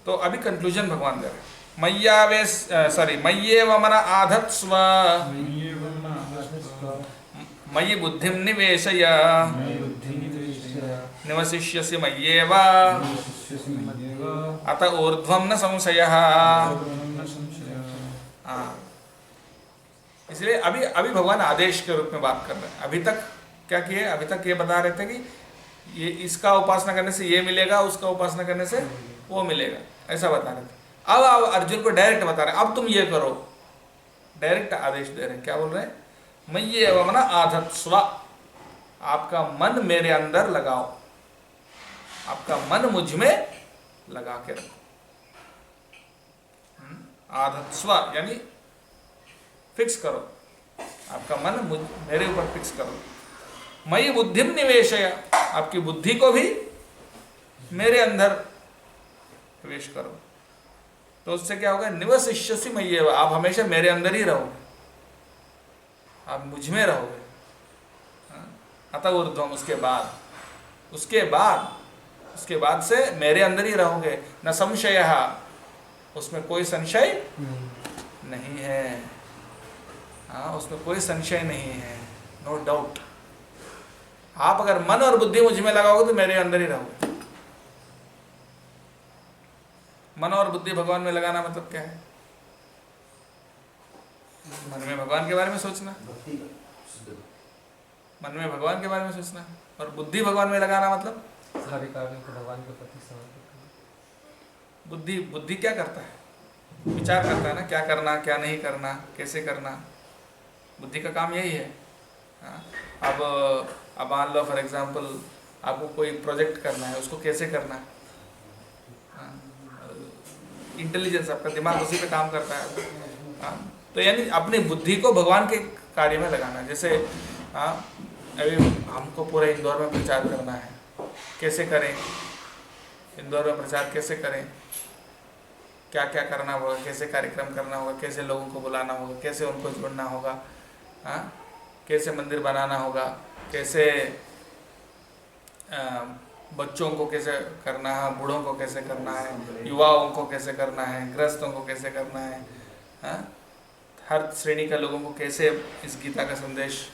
तो अभी कंक्लूजन भगवान दे रहे, मय्येव मन आधत्स्व मयि बुद्धिं निवेशय निवसिष्यसि मय्येव अत ऊर्ध्वं न संशयः। इसलिए अभी भगवान आदेश के रूप में बात कर रहे हैं। अभी तक क्या किए? अभी तक ये बता रहे थे कि ये इसका उपासना करने से ये मिलेगा, उसका उपासना करने से वो मिलेगा, ऐसा बता रहे थे। अब आप अर्जुन को डायरेक्ट बता रहे हैं, अब तुम ये करो, डायरेक्ट आदेश दे रहे हैं। क्या बोल रहे हैं? मय्ये एव मना आधत्स्व, आपका मन मेरे अंदर लगाओ, आपका मन मुझ में लगा के रखो। आधत्स्व यानी फिक्स करो, आपका मन मेरे ऊपर फिक्स करो। मयि बुद्धिम निवेशय, आपकी बुद्धि को भी मेरे अंदर निवेश करो। तो उससे क्या होगा? निवसिष्यसि मय्येव, आप हमेशा मेरे अंदर ही रहोगे, आप मुझ में रहोगे। अतः ऊर्ध्वम, उसके बाद से मेरे अंदर ही रहोगे। न संशय, उसमें कोई संशय नहीं है। हाँ, उसमें कोई संशय नहीं है, नो डाउट। आप अगर मन और बुद्धि मुझ में लगाओगे तो मेरे अंदर ही रहोगे। मन और बुद्धि भगवान में लगाना मतलब क्या है? मन में भगवान के बारे में सोचना, मन में भगवान के बारे में सोचना, और बुद्धि भगवान में लगाना मतलब सारे कार्यों को भगवान के प्रति समर्पित करना। बुद्धि क्या करता है? विचार करता है ना, क्या करना, क्या नहीं करना, कैसे करना। बुद्धि का काम यही है। अब मान लो फॉर एग्जांपल आपको कोई प्रोजेक्ट करना है, उसको कैसे करना है। इंटेलिजेंस, आपका दिमाग उसी पे काम करता है। तो यानी अपनी बुद्धि को भगवान के कार्य में लगाना। जैसे अभी हमको पूरे इंदौर में प्रचार करना है, कैसे करें, इंदौर में प्रचार कैसे करें, क्या क्या करना होगा, कैसे कार्यक्रम करना होगा, कैसे लोगों को बुलाना होगा, कैसे उनको जोड़ना होगा, कैसे मंदिर बनाना होगा, कैसे बच्चों को कैसे करना है, बूढ़ों को कैसे करना है, युवाओं को कैसे करना है, गृहस्थों को कैसे करना है, हर श्रेणी के लोगों को कैसे इस गीता का संदेश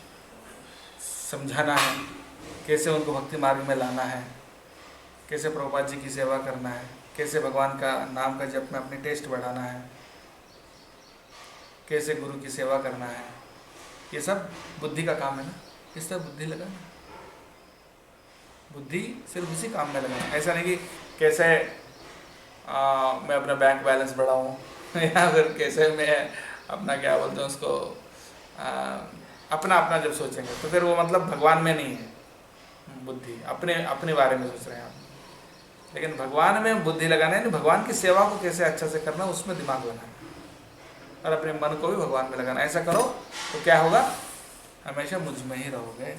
समझाना है, कैसे उनको भक्ति मार्ग में लाना है, कैसे प्रभुपाद जी की सेवा करना है, कैसे भगवान का नाम का जप में अपनी टेस्ट बढ़ाना है, कैसे गुरु की सेवा करना है। ये सब बुद्धि का काम है ना। इस तरह बुद्धि लगाना, बुद्धि सिर्फ उसी काम में लगाना। ऐसा नहीं कि कैसे मैं अपना बैंक बैलेंस बढ़ाऊँ या फिर कैसे मैं अपना क्या बोलते हैं उसको अपना जब सोचेंगे तो फिर वो मतलब भगवान में नहीं है। बुद्धि अपने बारे में सोच रहे हैं आप। लेकिन भगवान में बुद्धि लगाना है, भगवान की सेवा को कैसे अच्छा से करना, उसमें दिमाग लगाना और अपने मन को भी भगवान में लगाना। ऐसा करो तो क्या होगा? हमेशा मुझ में ही रहोगे।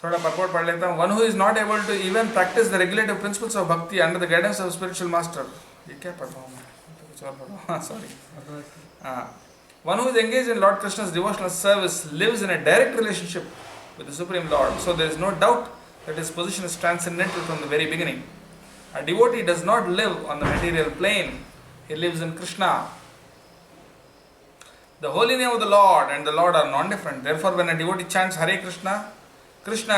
थोड़ा पकड़ पढ़ लेता हूँ। One who is not able to even practice the regulative principles of bhakti under the guidance of spiritual master. ये क्या पढ़ रहा हूँ मैं? कुछ और पढ़ रहा हूँ, sorry. One who is engaged in Lord Krishna's devotional service lives in a direct relationship with the Supreme Lord, so there is no doubt that his position is transcendental from the very beginning. A devotee does not live on the material plane, he lives in Krishna. The holy name of the Lord and the Lord are non-different. Therefore, when a devotee chants Hare Krishna, Krishna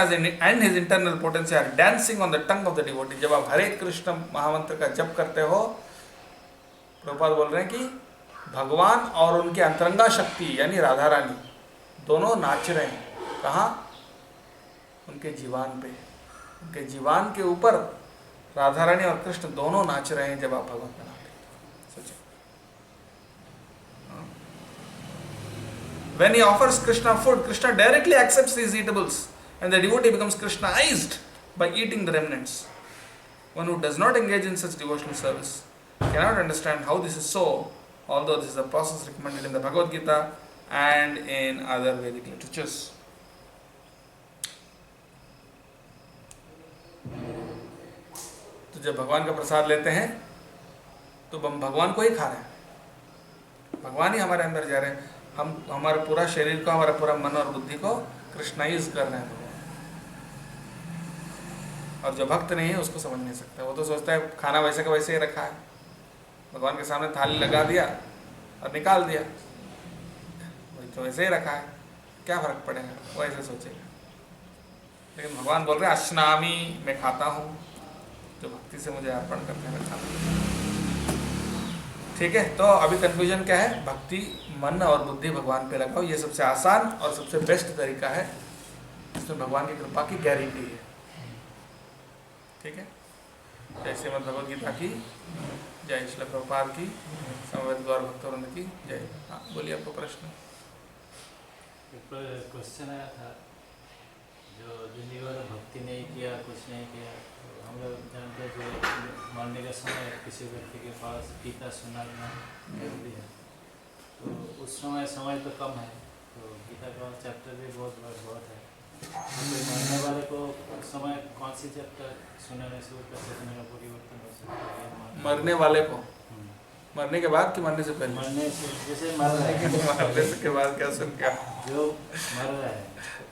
and his internal potency are dancing on the tongue of the devotee. जब आप हरे कृष्ण महामंत्र का जप करते हो, प्रभुपाद बोल रहे हैं कि भगवान और उनके अंतरंगा शक्ति यानी राधा रानी दोनों नाच रहे हैं। कहाँ? उनके जीवान पे, उनके जीवान के ऊपर राधा रानी और कृष्ण दोनों नाच रहे हैं जब आप भगवान का नाम लेते हो। सोचिए, when he offers Krishna food, Krishna directly accepts these eatables and the devotee becomes Krishnaized by eating the remnants. One who does not engage in such devotional service cannot understand how this is so, although this is a process recommended in the Bhagavad Gita and in other Vedic literatures. तो जब भगवान का प्रसाद लेते हैं तो हम भगवान को ही खा रहे हैं, भगवान ही हमारे अंदर जा रहे हैं। हम हमारे पूरा शरीर को, हमारा पूरा मन और बुद्धि को कृष्णाइज कर रहे हैं। और जो भक्त नहीं है उसको समझ नहीं सकता। वो तो सोचता है खाना वैसे का वैसे ही रखा है, भगवान के सामने थाली लगा दिया और निकाल दिया, वही तो वैसे ही रखा है, क्या फर्क पड़ेगा, वो ऐसे सोचेगा। लेकिन भगवान बोल रहे हैं अश्नामी, मैं खाता हूँ, जो भक्ति से मुझे अर्पण करते हैं मैं खाता हूँ। ठीक है, तो अभी कंक्लूजन क्या है? भक्ति मन और बुद्धि भगवान पे लगाओ, ये सबसे आसान और सबसे बेस्ट तरीका है, इसमें भगवान की कृपा की गारंटी है। ठीक है, जय श्रीमद् भगवद गीता की जय, श्रील प्रभुपाद की, समवेत गौर भक्तवृंद की जय। हाँ बोलिए, आपको प्रश्न? क्वेश्चन आया था, जो जिंदगी भर भक्ति नहीं किया, कुछ नहीं किया, तो हम लोग जानते हैं जो मरने के समय किसी व्यक्ति के पास गीता सुनाना जरूरी है, तो उस समय तो कम है, तो गीता का चैप्टर भी बहुत है, तो मरने वाले को उस समय कौन सी चैप्टर सुनाने से सुनने का परिवर्तन हो सकता है? मरने वाले को मरने के बाद कि मरने से पहले? मरने से, जैसे मर रहा है, मरने के बाद क्या सुन क्या? जो मर रहा है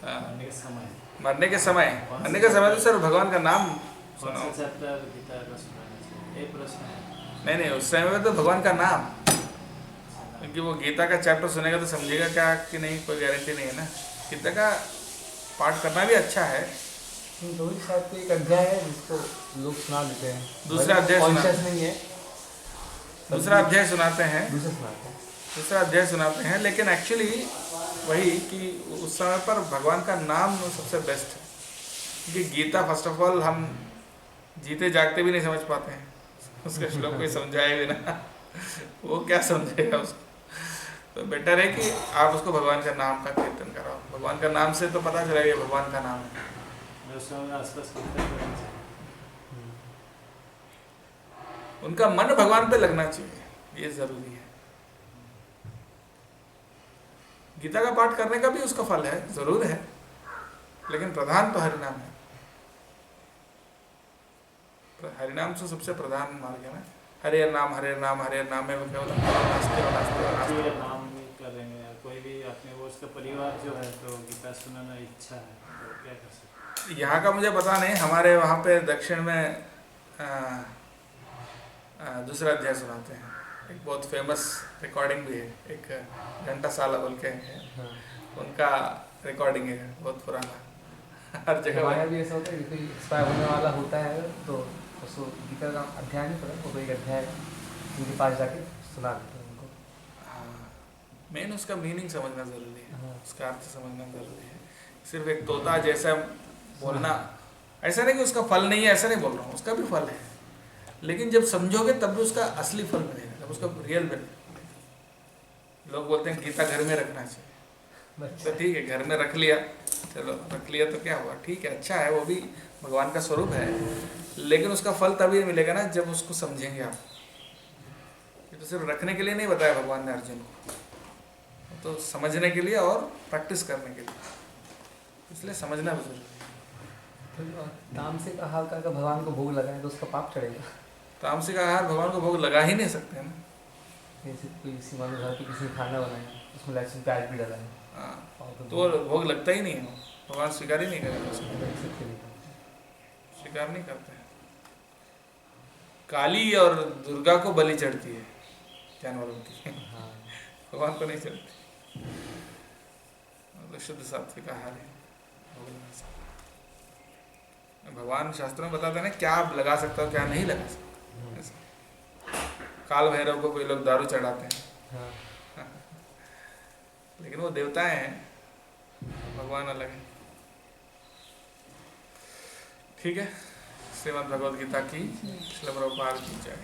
मरने के समय, मरने के समय, मरने के समय तो सर भगवान का नाम कौन सा सुनाओ। चैप्टर गीता का सुनाना चाहिए, ये प्रश्न है। नहीं नहीं, उस समय में तो भगवान का नाम, क्योंकि वो गीता का चैप्टर सुनेगा तो समझेगा क्या कि नहीं, कोई गारंटी नहीं है ना। गीता का पाठ करना भी अच्छा है। रोहित साहब को एक अध्याय है जिसको लोग सुना देते हैं, दूसरा अध्याय सुना- कॉन्शियस नहीं है, दूसरा अध्याय सुनाते हैं, दूसरा सुनाते हैं। दूसरा अध्याय सुनाते हैं, लेकिन एक्चुअली वही कि उस समय पर भगवान का नाम सबसे बेस्ट है, क्योंकि गीता फर्स्ट ऑफ ऑल हम जीते जागते भी नहीं समझ पाते हैं, उसके श्लोक कोई समझाए भी ना, वो क्या समझेगा उसको। तो बेटर है कि आप उसको भगवान का नाम का कीर्तन कराओ, भगवान का नाम से तो पता चलेगा ये भगवान का नाम है। उस समय आसपास कीर्तन करना चाहिए। उनका मन भगवान पे लगना चाहिए, ये जरूरी है। गीता का पाठ करने का भी उसका फल है, जरूर है, लेकिन प्रधान तो हरिनाम है। हरिनाम से सबसे प्रधान मार्ग है ना, हरे नाम हरे नाम हरे नाम में केवल ये नाम भी करेंगे, कोई भी अपने वो उसका परिवार जो है, तो गीता सुनाना इच्छा है, तो क्या कर सकते हैं? यहाँ का मुझे पता नहीं, हमारे वहाँ पे दक्षिण में दूसरा अध्याय सुनाते हैं, एक बहुत फेमस रिकॉर्डिंग भी है, एक घंटासाला बोल के है, हाँ। उनका रिकॉर्डिंग है बहुत पुराना, हर जगह हमारे यहाँ भी ऐसा होता है कि कोई एक्सपायर होने वाला होता है तो उसको गीता का अध्याय नहीं पता, वो कोई एक अध्याय उनके पास जाके सुना देते हैं उनको। मेन उसका मीनिंग समझना ज़रूरी है, हाँ। उसका अर्थ समझना ज़रूरी है। सिर्फ एक तोता जैसा बोलना, ऐसा नहीं कि उसका फल नहीं है, ऐसा नहीं बोल रहा हूँ, उसका भी फल है, लेकिन जब समझोगे तब भी उसका असली फल मिलेगा, तब उसका रियल बेनिफिट मिलेगा। लोग बोलते हैं गीता घर में रखना चाहिए, तो ठीक है घर में रख लिया, चलो रख लिया तो क्या हुआ, ठीक है अच्छा है, वो भी भगवान का स्वरूप है, लेकिन उसका फल तभी मिलेगा ना जब उसको समझेंगे आप। ये तो सिर्फ रखने के लिए नहीं बताया भगवान ने अर्जुन को, तो समझने के लिए और प्रैक्टिस करने के लिए, इसलिए समझना भी जरूरी है। तामसिक आहार का अगर भगवान को भोग लगाए तो उसका पाप चढ़ेगा। तामसिक आहार भगवान को भोग लगा ही नहीं सकते ना। जैसे कोई सीमा घर पे किसी ने खाना बनाया, उसमें लहसुन प्याज भी डाला है, हाँ, तो वो भोग लगता ही नहीं है, भगवान स्वीकार ही नहीं करेगा उसको, स्वीकार नहीं करते हैं। काली और दुर्गा को बलि चढ़ती है जानवरों की, हाँ। भगवान को नहीं चढ़ती, तो शुद्ध सात्विक आहार है। भगवान शास्त्रों में बताते हैं ना क्या आप लगा सकते हो क्या नहीं लगा सकते। काल भैरव को कोई लोग दारू चढ़ाते हैं, हाँ। लेकिन वो देवताएं हैं, भगवान अलग है। ठीक है, श्रीमद् भगवद गीता की श्रील प्रभुपाद की जय।